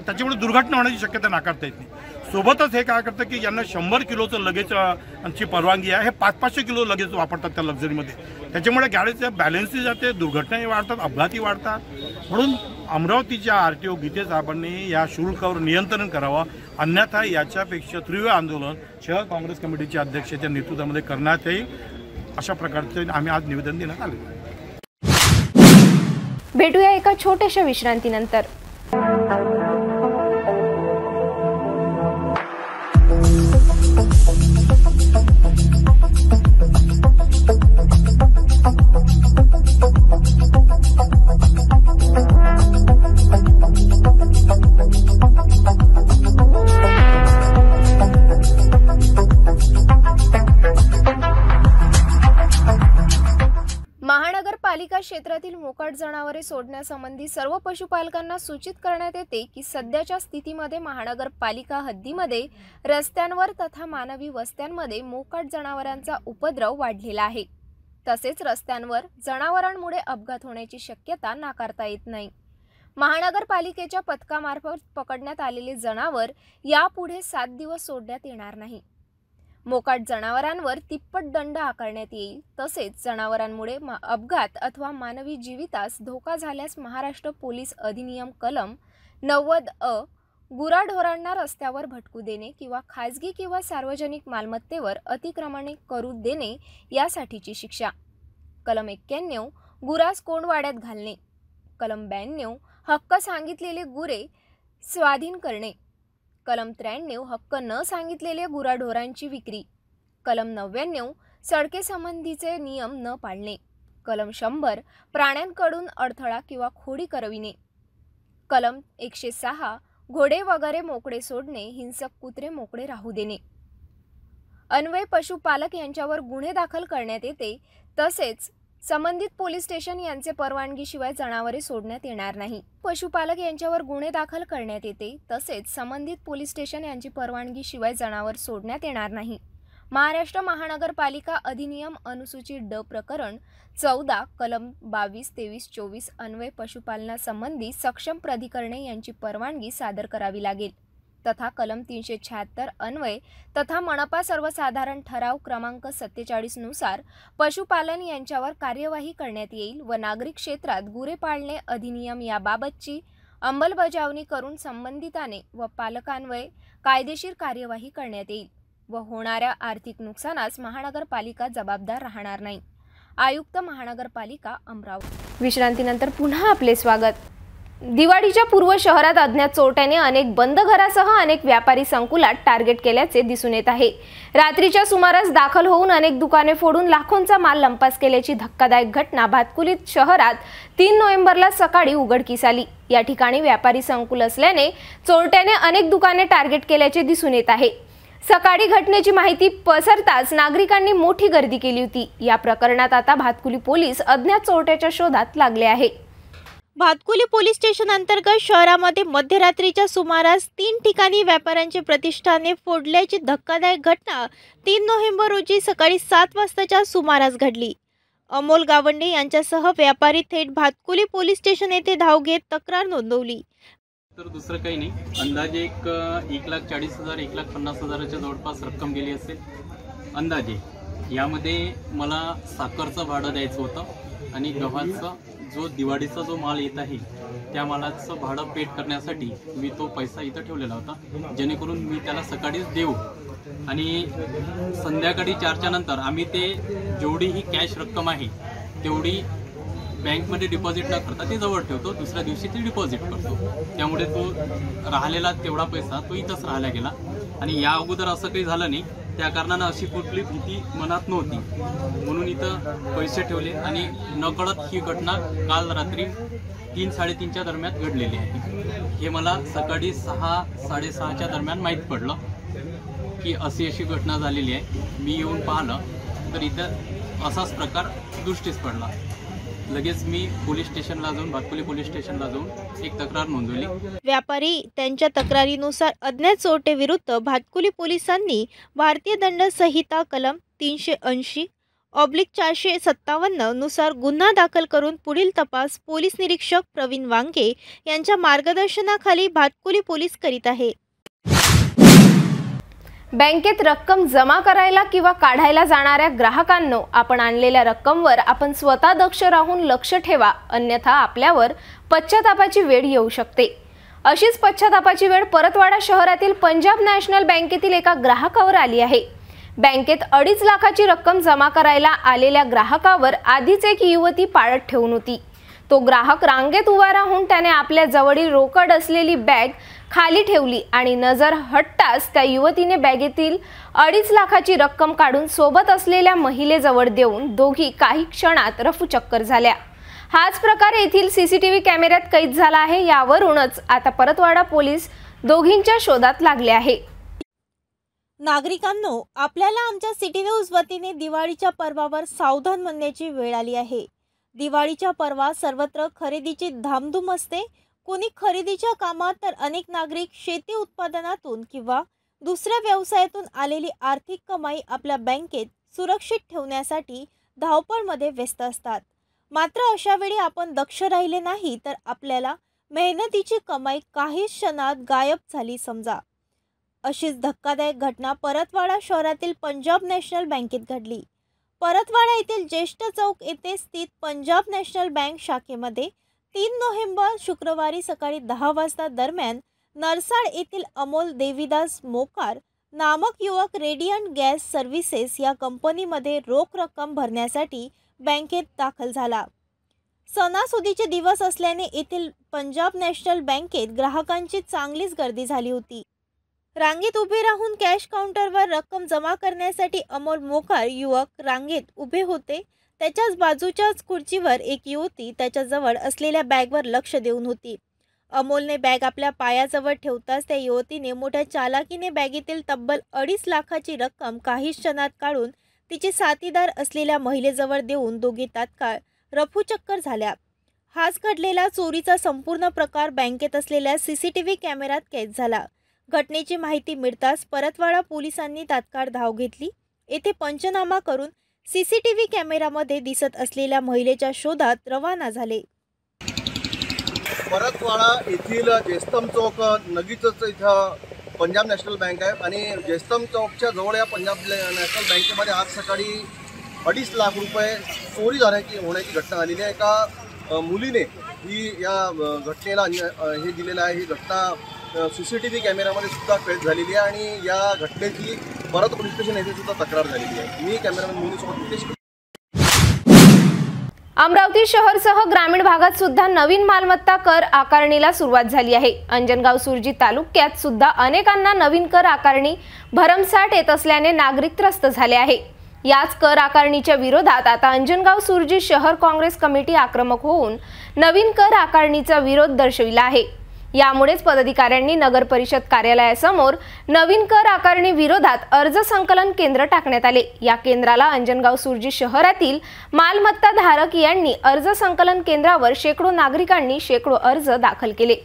त्याच्यामुळे दुर्घटना होण्याची शक्यता नाकारता येत नाही। सोबतच हे काय करतं की यांना 100 किलोचं लगेजची परवानगी आहे, हे 500-500 किलो लगेच वापरतात त्या लक्झरीमध्ये। त्याच्यामुळे गाडीचं बॅलन्सही जाते, दुर्घटनाही वाढतात, अपघातही वाढतात। म्हणून अमरावतीच्या RTO गीते साहेबांनी या शुल्कावर नियंत्रण करावं, अन्यथा याच्यापेक्षा तीव्र आंदोलन शहर काँग्रेस कमिटीच्या अध्यक्षाच्या नेतृत्वामध्ये करण्यात येईल अशा प्रकारचे आम्ही आज निवेदन देण्यात आले। भेटूया एका छोट्याशा विश्रांतीनंतर। महानगरपालिका क्षेत्रातील मोकाट जनावरे सोडण्यासंबंधी सर्व पशुपालकांना सूचित करण्यात येते की सध्याच्या स्थितीमध्ये महानगरपालिका हद्दीमध्ये रस्त्यांवर तथा मानवी वस्त्यांमध्ये मोकाट जनावरांचा उपद्रव वाढलेला आहे। तसेच रस्त्यांवर जनावरांमुळे अपघात होण्याची शक्यता नाकारता येत नाही। महानगरपालिकेच्या पथकामार्फत पकडण्यात आलेले जनावर यापुढे 7 दिवस सोडण्यात येणार नाही। मोकाट जनावरांवर तिप्पट दंड आकारण्यात येईल। तसेच जनावरांमुळे अपघात अथवा मानवी जीवितास धोका झाल्यास महाराष्ट्र पोलीस अधिनियम कलम 90A गुराढोरांना रस्त्यावर भटकू देणे किंवा खाजगी किंवा सार्वजनिक मालमत्तेवर अतिक्रमणे करू देणे यासाठीची शिक्षा। कलम 91 गुरास कोंडवाड्यात घालणे। कलम 92 हक्क सांगितलेले गुरे स्वाधीन करणे। कलम 93 हक्क न सांगितलेले गुराढोरांची विक्री। कलम 99 सडके संबंधीचे नियम न पाळणे। कलम 100 प्राण्यांकडून अडथळा किंवा खोडी करविणे, कलम 106 घोडे वगैरे मोकळे सोडणे, हिंसक कुत्रे मोकळे राहू देणे अन्वये पशुपालक यांच्यावर गुन्हे दाखल करण्यात येते। तसेच संबंधित पोलीस स्टेशन यांचे परवानगीशिवाय जनावरे सोडण्यात येणार नाही। पशुपालक यांच्यावर गुन्हे दाखल करण्यात येते। तसेच संबंधित पोलीस स्टेशन यांची परवानगीशिवाय जनावर सोडण्यात येणार नाही। महाराष्ट्र महानगरपालिका अधिनियम अनुसूची ड प्रकरण 14 कलम 22, 23, 24 अन्वये पशुपालनासंबंधी सक्षम प्राधिकरणे यांची परवानगी सादर करावी लागेल तथा कलम 376 अन्वये तथा मनपा सर्वसाधारण ठराव क्रमांक 47 नुसार पशुपालन यांच्यावर कार्यवाही करण्यात येईल व नागरिक क्षेत्रात गुरे पाळणे अधिनियम याबाबतची अंमलबजावणी करून संबंधिताने व पालकांन्वये कायदेशीर कार्यवाही करण्यात येईल व होणाऱ्या आर्थिक नुकसानास महानगरपालिका जबाबदार राहणार नाही। आयुक्त महानगरपालिका अमरावती। विश्रांतीनंतर पुन्हा आपले स्वागत। दिवाळीच्या पूर्व शहरात अज्ञात चोरट्याने अनेक बंद घरासह अनेक व्यापारी संकुलात टार्गेट केल्याचे दिसून येत आहे। रात्रीच्या सुमारास दाखल होऊन अनेक दुकाने फोडून लाखोंचा माल लंपास केल्याची धक्कादायक घटना भातकुली शहरात 3 नोव्हेंबरला सकाळी उघडकीस आली। या ठिकाणी व्यापारी संकुल असल्याने चोरट्याने अनेक दुकाने टार्गेट केल्याचे दिसून येत आहे। सकाळी घटनेची माहिती पसरताच नागरिकांनी मोठी गर्दी केली होती। या प्रकरणात आता भातकुली पोलीस अज्ञात चोरट्याच्या शोधात लागले आहे। भातकुली पोलीस स्टेशन अंतर्गत शहरामध्ये मध्यरात्रीच्या सुमारास 3 ठिकाणी व्यापाऱ्यांचे प्रतिष्ठाने फोडल्याची धक्कादायक घटना 3 नोव्हेंबर रोजी सकाळी 7 वाजताच्या सुमारास घडली। अमोल गावंडे यांच्यासह व्यापारी थेट भातकुली पोलीस स्टेशन येथे धाव घेत तक्रार नोंदवली। तर दुसरं काही नाही, अंदाजे 1,40,000 1,50,000च्या जवळपास रक्कम गेली असेल अंदाजे। यामध्ये मला साखरचं भाडं द्यायचं होतं आणि गव्हाचा जो दिवाळीचा जो माल येत आहे त्या मालाचं भाडं पेड करण्यासाठी मी तो पैसा इथं ठेवलेला होता, जेणेकरून मी त्याला सकाळीच देऊ आणि संध्याकाळी 4च्या नंतर आम्ही ते जेवढी ही कॅश रक्कम आहे तेवढी बँकमध्ये डिपॉझिट न करता ते जवळ ठेवतो, दुसऱ्या दिवशी ते डिपॉझिट करतो। त्यामुळे तो राहिलेला तेवढा पैसा तो इथंच राहायला गेला आणि या अगोदर असं काही झालं नाही, त्या कारणानं अशी कुठली भीती मनात नव्हती म्हणून इथं पैसे ठेवले आणि नकळत ही घटना काल रात्री 3-3:30च्या दरम्यान घडलेली आहे। हे मला सकाळी 6-6:30च्या दरम्यान माहीत पडलं की अशी घटना झालेली आहे। मी येऊन पाहिलं तर इथं असाच प्रकार दृष्टीस पडला। लगेच मी पोलीस स्टेशनला जाऊन भातकुली पोलीस स्टेशनला जाऊन एक तक्रार नोंदवली। व्यापारी त्यांच्या तक्रारीनुसार अज्ञात चोरटे विरुद्ध भातकुली पोलिसांनी भारतीय दंड संहिता कलम 380/457 नुसार गुन्हा दाखल करून पुढील तपास पोलीस निरीक्षक प्रवीण वांगे यांच्या मार्गदर्शनाखाली भातकुली पोलीस करीत आहे। बँकेत रक्कम जमा करायला किंवा काढायला जाणाऱ्या ग्राहकांनो, आपण आणलेल्या रक्कमवर आपण स्वतः दक्ष राहून लक्ष ठेवा, अन्यथा आपल्यावर पश्चातापाची वेळ येऊ शकते। अशीच पश्चातापाची वेळ परतवाडा शहरातील पंजाब नॅशनल बँकेतील एका ग्राहकावर आली आहे। बँकेत 2.5 लाखाची रक्कम जमा करायला आलेल्या ग्राहकावर आधीच एक युवती पाळत ठेवून होती। तो ग्राहक रांगेत उभा राहून त्याने आपल्या जवळील रोकड असलेली बॅग खाली ठेवली आणि नजर हटताच त्या युवतीने बॅगेतील 2.5 लाखाची रक्कम काढून सोबत असलेल्या महिलेजवळ देऊन दोघी काही क्षणात रफूचक्कर झाल्या। हाच प्रकार येथील सीसीटीव्ही कॅमेऱ्यात कैद झाला आहे। यावरूनच आता परतवाडा पोलीस दोघींच्या शोधात लागले आहे। नागरिकांनो, आपल्याला आमच्या सिटी न्यूज वतीने दिवाळीच्या पर्वावर सावधान म्हणण्याची वेळ आली आहे। दिवाळीच्या पर्वात सर्वत्र खरेदीची धामधूम असते। कोणी खरेदीच्या कामात तर अनेक नागरिक शेती उत्पादनातून किंवा दुसऱ्या व्यवसायातून आलेली आर्थिक कमाई आपल्या बँकेत सुरक्षित ठेवण्यासाठी धावपळमध्ये व्यस्त असतात। मात्र अशा वेळी आपण दक्ष राहिले नाही तर आपल्याला मेहनतीची कमाई काही क्षणात गायब झाली समजा। अशीच धक्कादायक घटना परतवाडा शहरातील पंजाब नॅशनल बँकेत घडली। परतवाडा येथील ज्येष्ठ चौक येथे स्थित पंजाब नॅशनल बँक शाखेमध्ये 3 नोव्हेंबर शुक्रवारी सकाळी 10 वाजता दरम्यान नरसाड येथील अमोल देवीदास मोकार नामक युवक रेडियंट गॅस सर्व्हिसेस या कंपनीमध्ये रोख रक्कम भरण्यासाठी बँकेत दाखल झाला। सणासुदीचे दिवस असल्याने येथील पंजाब नॅशनल बँकेत ग्राहकांची चांगलीच गर्दी झाली होती। रांगेत उभे राहून कॅश काउंटरवर रक्कम जमा करण्यासाठी अमोल मोकार युवक रांगेत उभे होते। त्याच्याच बाजूच्याच खुर्चीवर एक युवती त्याच्याजवळ असलेल्या बॅगवर लक्ष देऊन होती. अमोलने बॅग आपल्या पायाजवळ ठेवताच त्या युवतीने मोठ्या चालाकीने बॅगेतील तब्बल 2.5 लाखाची रक्कम काही क्षणात काढून तिचे साथीदार असलेल्या महिलेजवळ देऊन दोघी तात्काळ रफूचक्कर झाल्या. हाच घडलेला चोरीचा संपूर्ण प्रकार बँकेत असलेल्या CCTV कॅमेऱ्यात कैद झाला. घटनेची माहिती मिळताच परतवाडा पोलिसांनी तात्काळ धाव घेतली. येथे पंचनामा करून CCTV कॅमेऱ्यामध्ये दिसत असलेल्या महिलेच्या शोधात रवाना झाले. परतवाडा येथील जयस्तंभ चौक नगीचच इथं पंजाब नॅशनल बँक आहे आणि जयस्तंभ चौकच्या जवळ या पंजाब नॅशनल बँकेमध्ये आज सकाळी 2.5 लाख रुपये चोरी होण्याची घटना आलेली आहे. एका मुलीने ही या घटनेला हे दिलेलं आहे. ही घटना CCTV कॅमेऱ्यामध्ये सुद्धा कैद झालेली आहे आणि या घटनेची परत पोलीस स्टेशन येथे सुद्धा तक्रार झालेली आहे. मी कॅमेरामॅन मोहनीसोबत अमरावती शहरसह ग्रामीण भागात सुद्धा नवीन मालमत्ता कर आकारणीला सुरुवात झाली आहे. अंजनगाव सुरजी तालुक्यात सुद्धा अनेकांना नवीन कर आकारणी भरमसाठ येत असल्याने नागरिक त्रस्त झाले आहे. याच कर आकारणीच्या विरोधात आता अंजनगाव सुरजी शहर काँग्रेस कमिटी आक्रमक होऊन नवीन कर आकारणीचा विरोध दर्शविला आहे. यामुळेच पदाधिकाऱ्यांनी नगर परिषद कार्यालयासमोर नवीन कर आकारणी विरोधात अर्ज संकलन केंद्र टाकण्यात आले. या केंद्राला अंजनगाव सुरजी शहरातील मालमत्ता धारक यांनी अर्ज संकलन केंद्रावर शेकडो नागरिकांनी शेकडो अर्ज दाखल केले.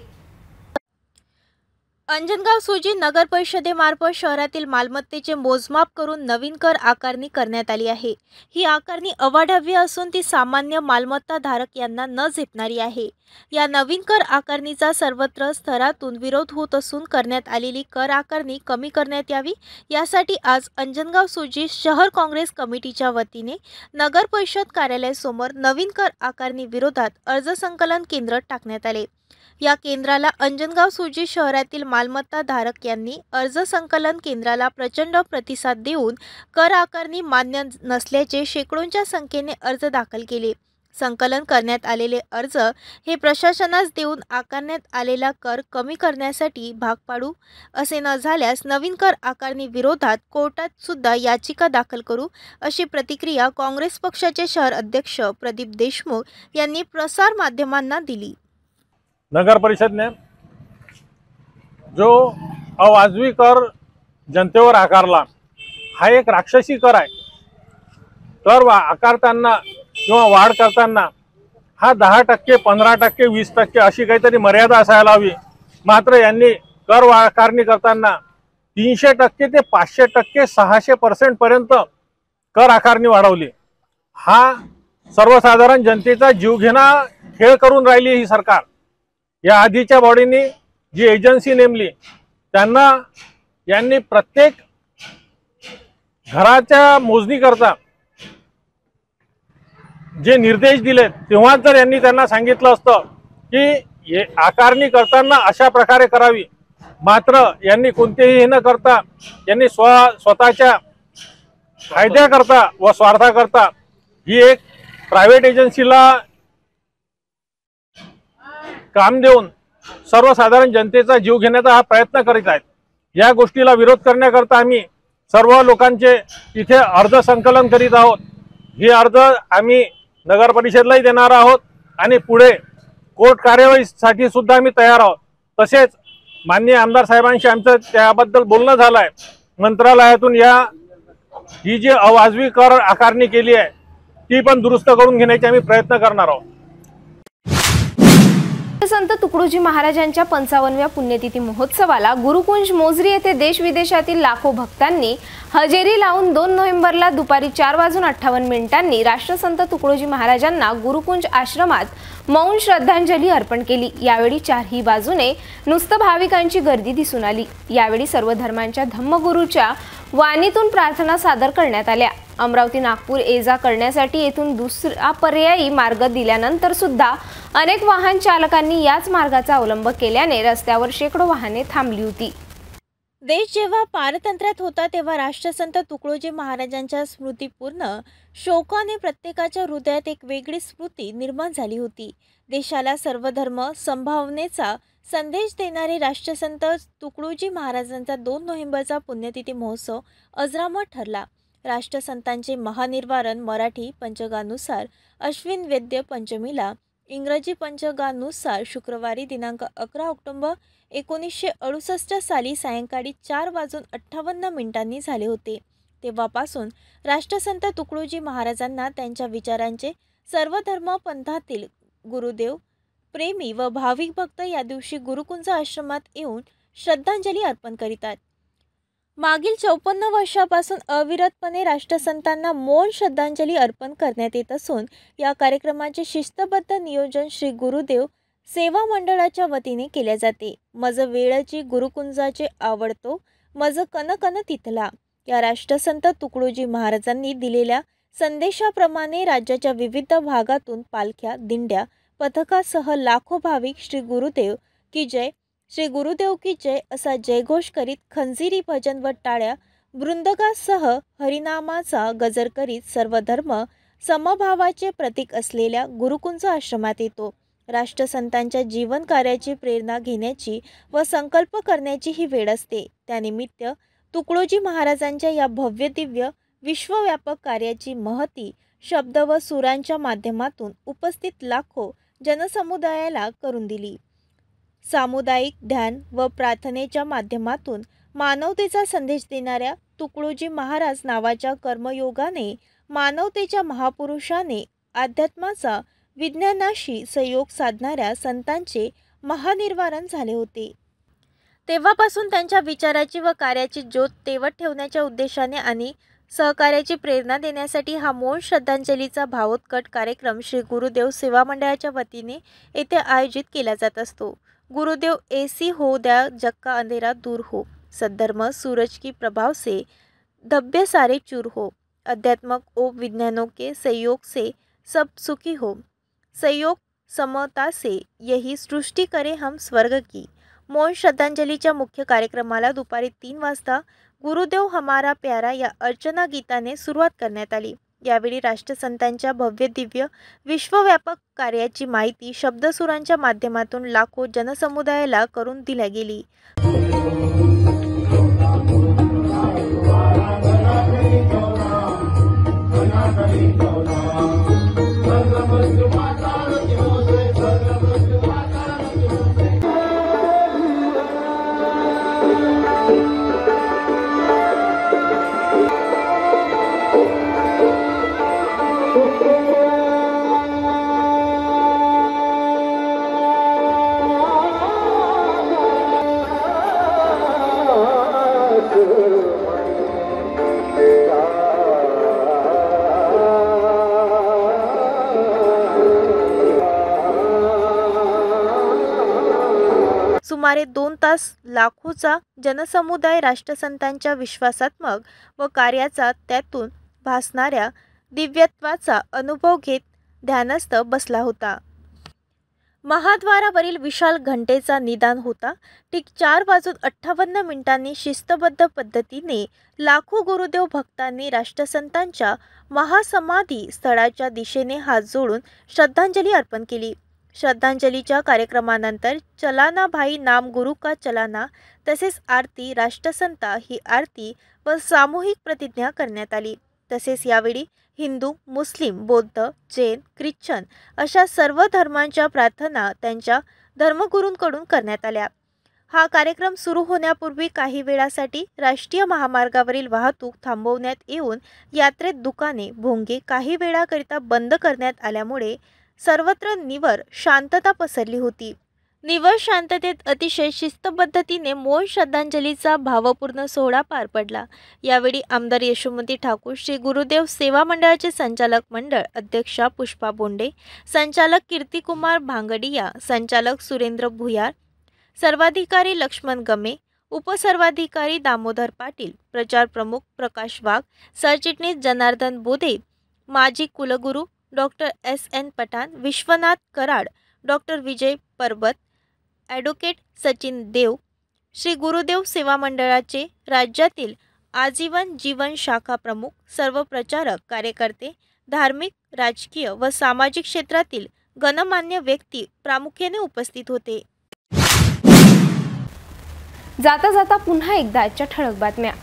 अंजनगाव सुरजी नगर परिषदेमार्फत शहरातील मालमत्तेचे मोजमाप करून नवीन कर आकारणी करण्यात आली आहे. ही आकारणी अवाढव्य असून ती सामान्य मालमत्ता धारक यांना न झेपणारी आहे. या नवीन कर आकारणीचा सर्वत्र स्तरातून विरोध होत असून करण्यात आलेली कर आकारणी कमी करण्यात यावी यासाठी आज अंजनगाव सुरजी शहर काँग्रेस कमिटीच्या वतीने नगर परिषद कार्यालयासमोर नवीन कर आकारणी विरोधात अर्ज संकलन केंद्र टाकण्यात आले. या केंद्राला अंजनगाव सुरजी शहरातील मालमत्ता धारक यांनी अर्ज संकलन केंद्राला प्रचंड प्रतिसाद देऊन कर आकारणी मान्य नसल्याचे शेकडोंच्या संख्येने अर्ज दाखल केले. संकलन करण्यात आलेले अर्ज हे प्रशासनास देऊन आकारण्यात आलेला कर कमी करण्यासाठी भाग पाडू. असे न झाल्यास नवीन कर आकारणी विरोधात कोर्टात सुद्धा याचिका दाखल करू अशी प्रतिक्रिया काँग्रेस पक्षाचे शहर अध्यक्ष प्रदीप देशमुख यांनी प्रसार माध्यमांना दिली. नगर परिषद ने जो अवाजवी कर जनतेवर आकारला हा एक राक्षसी कर आहे. कर आकारताना किंवा वाढ करताना हा 10%, 15%, 20% अशी काहीतरी मर्यादा असायला हवी. मात्र यांनी कर आकारणी करताना 300% ते 500%, 600% पर्यंत कर आकारणी वाढवली. हा सर्वसाधारण जनतेचा जीवघेणा खेळ करून राहिली ही सरकार. या आधीच्या बॉडीनी जी एजन्सी नेमली त्यांना यांनी प्रत्येक घराच्या मोजणी करता जे निर्देश दिले तेव्हा जर यांनी त्यांना सांगितलं असतं की आकारणी करताना अशा प्रकारे करावी, मात्र यांनी कोणतेही न करता यांनी स्वतःच्या फायद्याकरता व स्वार्थाकरता ही एक प्रायव्हेट एजन्सीला काम देऊन सर्वसाधारण जनतेचा जीव घेण्याचा हा प्रयत्न करीत आहेत. या गोष्टीला विरोध करण्याकरता आम्ही सर्व लोकांचे इथे अर्ज संकलन करीत आहोत. ही अर्ज आम्ही नगर परिषदेलाही देणार आहोत आणि पुढे कोर्ट कार्यवाहीसाठी सुद्धा आम्ही तयार आहोत. तसेच माननीय आमदार साहेबांशी आमचं त्याबद्दल बोलणं झालं आहे. मंत्रालयातून ही जी अवाजवी कर आकारणी केली आहे ती पण दुरुस्त करून घेण्याचे आम्ही प्रयत्न करणार आहोत. संत तुकडोजी महाराजांच्या 55व्या पुण्यतिथी महोत्सवाला गुरुकुंज मोझरी येथे देश विदेशातील लाखो भक्तांनी हजेरी लावून 2 नोव्हेंबरला दुपारी 4:58 राष्ट्रसंत तुकडोजी महाराजांना गुरुकुंज आश्रमात मौन श्रद्धांजली अर्पण केली. यावेळी चारही बाजूने नुसतं भाविकांची गर्दी दिसून आली. यावेळी सर्व धर्मांच्या धम्मगुरूच्या वाणीतून प्रार्थना सादर करण्यात आल्या. अमरावती नागपूर ये-जा करण्यासाठी येथून दुसरा पर्यायी मार्ग दिल्यानंतर सुद्धा अनेक वाहन चालकांनी याच मार्गाचा अवलंब केल्याने रस्त्यावर शेकडो वाहने थांबली होती. देश जेव्हा पारतंत्र्यात होता तेव्हा राष्ट्रसंत तुकडोजी महाराजांच्या स्मृतीपूर्ण शोकाने प्रत्येकाच्या हृदयात एक वेगळी स्मृती निर्माण झाली होती. देशाला सर्वधर्म संभावनेचा संदेश देणारे राष्ट्रसंत तुकडोजी महाराजांचा 2 नोव्हेंबरचा पुण्यतिथी महोत्सव अजरामर ठरला. राष्ट्रसंतांचे महानिर्वाण मराठी पंचांगानुसार अश्विन वैद्य पंचमीला, इंग्रजी पंचांगानुसार शुक्रवारी दिनांक 11 ऑक्टोबर 1968 साली सायंकाळी 4:58 झाले होते. तेव्हापासून राष्ट्रसंत तुकडोजी महाराजांना त्यांच्या विचारांचे सर्व धर्म पंथातील गुरुदेव प्रेमी व भाविक भक्त या दिवशी गुरुकुंज आश्रमात येऊन श्रद्धांजली अर्पण करीतात. मागील 54 वर्षापासून अविरतपणे राष्ट्रसंतांना मौन श्रद्धांजली अर्पण करण्यात येत असून या कार्यक्रमाचे शिस्तबद्ध नियोजन श्री गुरुदेव सेवा मंडळाच्या वतीने केले जाते. मज वेळची गुरुकुंजाचे आवडतो मज कन तिथला या राष्ट्रसंत तुकडोजी महाराजांनी दिलेल्या संदेशाप्रमाणे राज्याच्या विविध भागातून पालख्या, दिंड्या, पथकासह लाखो भाविक श्री गुरुदेव की जय, श्री गुरुदेव की जय असा जयघोष करीत खंजिरी भजन व टाळ्या वृंदगासह हरिनामाचा गजर करीत सर्व धर्म समभावाचे प्रतीक असलेल्या गुरुकुंज आश्रमात येतो. राष्ट्रसंतांच्या जीवन कार्याची प्रेरणा घेण्याची व संकल्प करण्याची ही वेळ असते. त्यानिमित्त तुकडोजी महाराजांच्या या भव्य दिव्य विश्वव्यापक कार्याची महती शब्द व सुरांच्या माध्यमातून उपस्थित लाखो जनसमुदायाला करून दिली. सामुदायिक ध्यान व प्रार्थनेच्या माध्यमातून मानवतेचा संदेश देणाऱ्या तुकडोजी महाराज नावाच्या कर्मयोगाने मानवतेच्या महापुरुषाने अध्यात्माचा विज्ञानाशी संयोग साधणाऱ्या संतांचे महानिर्वाण झाले होते. तेव्हापासून त्यांच्या विचाराची व कार्याची ज्योत तेवत ठेवण्याच्या उद्देशाने आणि सहकार्याची प्रेरणा देण्यासाठी हा मौन श्रद्धांजलीचा भावोत्कट कार्यक्रम श्री गुरुदेव सेवा मंडळाच्या वतीने येथे आयोजित केला जात असतो. गुरुदेव ऐसी हो दया जग का अंधेरा दूर हो, सद्धर्म सूरज की प्रभाव से धब्बे सारे चूर हो, अध्यात्मक ओ विज्ञानों के सहयोग से सब सुखी हो, सहयोग समता से यही सृष्टि करे हम स्वर्ग की. मौन श्रद्धांजलीच्या मुख्य कार्यक्रमाला दुपारी 3 वाजता गुरुदेव हमारा प्यारा या अर्चना गीताने सुरुवात करण्यात आली. यावेळी राष्ट्रसंतांच्या भव्य दिव्य विश्वव्यापक कार्याची माहिती शब्दसुरांच्या माध्यमातून लाखो जनसमुदायाला करून दिली गेली. सुमारे 2 तास लाखोचा जनसमुदाय राष्ट्रसंतांच्या विश्वासात्मक व कार्याचा त्यातून भासणाऱ्या दिव्यत्वाचा अनुभव घेत ध्यानस्थ बसला होता. महाद्वारावरील विशाल घंटेचा निदान होता. ठीक 4:58 शिस्तबद्ध पद्धतीने लाखो गुरुदेव भक्तांनी राष्ट्रसंतांच्या महासमाधी स्थळाच्या दिशेने हात जोडून श्रद्धांजली अर्पण केली. श्रद्धांजलीच्या कार्यक्रमानंतर चलाना भाई नाम गुरु का चलाना तसेच आरती, राष्ट्रसंता ही आरती व सामूहिक प्रतिज्ञा करण्यात आली. तसेच यावेळी हिंदू, मुस्लिम, बौद्ध, जैन, ख्रिश्चन अशा सर्व धर्मांच्या प्रार्थना त्यांच्या धर्मगुरूंकडून करण्यात आल्या. हा कार्यक्रम सुरू होण्यापूर्वी काही वेळासाठी राष्ट्रीय महामार्गावरील वाहतूक थांबवण्यात येऊन यात्रेत दुकाने, भोंगे काही वेळाकरिता बंद करण्यात आल्यामुळे सर्वत्र निवर शांतता पसरली होती. निवर शांततेत अतिशय शिस्तबद्धतीने मौन श्रद्धांजलीचा भावपूर्ण सोहळा पार पडला. यावेळी आमदार यशोमती ठाकूर, श्री गुरुदेव सेवा मंडळाचे संचालक मंडळ अध्यक्षा पुष्पा बोंडे, संचालक कीर्तिकुमार भांगडिया, संचालक सुरेंद्र भुयार, सर्वाधिकारी लक्ष्मण गमे, उपसर्वाधिकारी दामोदर पाटील, प्रचार प्रमुख प्रकाश वाघ, सरचिटणीस जनार्दन बोधे, माजी कुलगुरू doctor S.N. Pathan, Vishwanath Karad, doctor Vijay Parbat, advocate Sachin Dev, Shri Gurudev Seva मंडळाचे राज्यातील आजीवन जीवन शाखा प्रमुख, सर्व प्रचारक, कार्यकर्ते, धार्मिक, राजकीय व सामाजिक क्षेत्रातील गणमान्य व्यक्ती प्रामुख्याने उपस्थित होते. जाता जाता पुन्हा एकदा आजच्या ठळक बातम्या.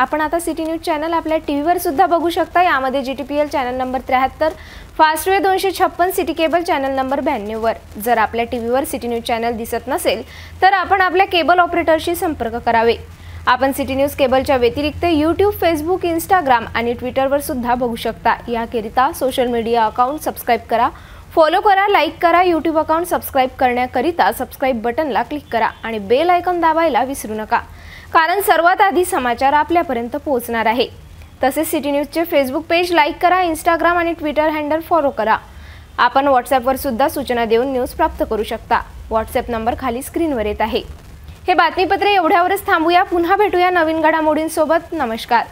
आपण आता सिटी न्यूज चॅनल आपल्या टीव्हीवर सुद्धा बघू शकता। यामध्ये GTPL channel number 73, Fastway 256, city cable channel number 92 वर। जर आपल्या टीव्हीवर सिटी न्यूज चॅनल दिसत नसेल तर आपण आपल्या केबल ऑपरेटरशी संपर्क करावे। आपण सिटी न्यूज केबलच्या व्यतिरिक्त YouTube, Facebook, Instagram आणि ट्विटरवर सुद्धा बघू शकता। याकरिता सोशल मीडिया अकाउंट सबस्क्राइब करा, फॉलो करा, लाईक करा। YouTube अकाउंट सबस्क्राइब करण्याकरिता सबस्क्राइब बटनला क्लिक करा आणि बेल आयकॉन दाबायला विसरू नका, कारण सर्वात आधी समाचार आपल्यापर्यंत पोहोचणार आहे। तसेच सिटी न्यूजचे फेसबुक पेज लाईक करा, Instagram आणि ट्विटर हँडल फॉलो करा। आपण व्हॉट्सॲपवर सुद्धा सूचना देऊन न्यूज प्राप्त करू शकता। व्हॉट्सॲप नंबर खाली स्क्रीनवर येत आहे। हे बातमीपत्र एवढ्यावरच थांबूया, पुन्हा भेटूया नवीन घडामोडींसोबत। नमस्कार।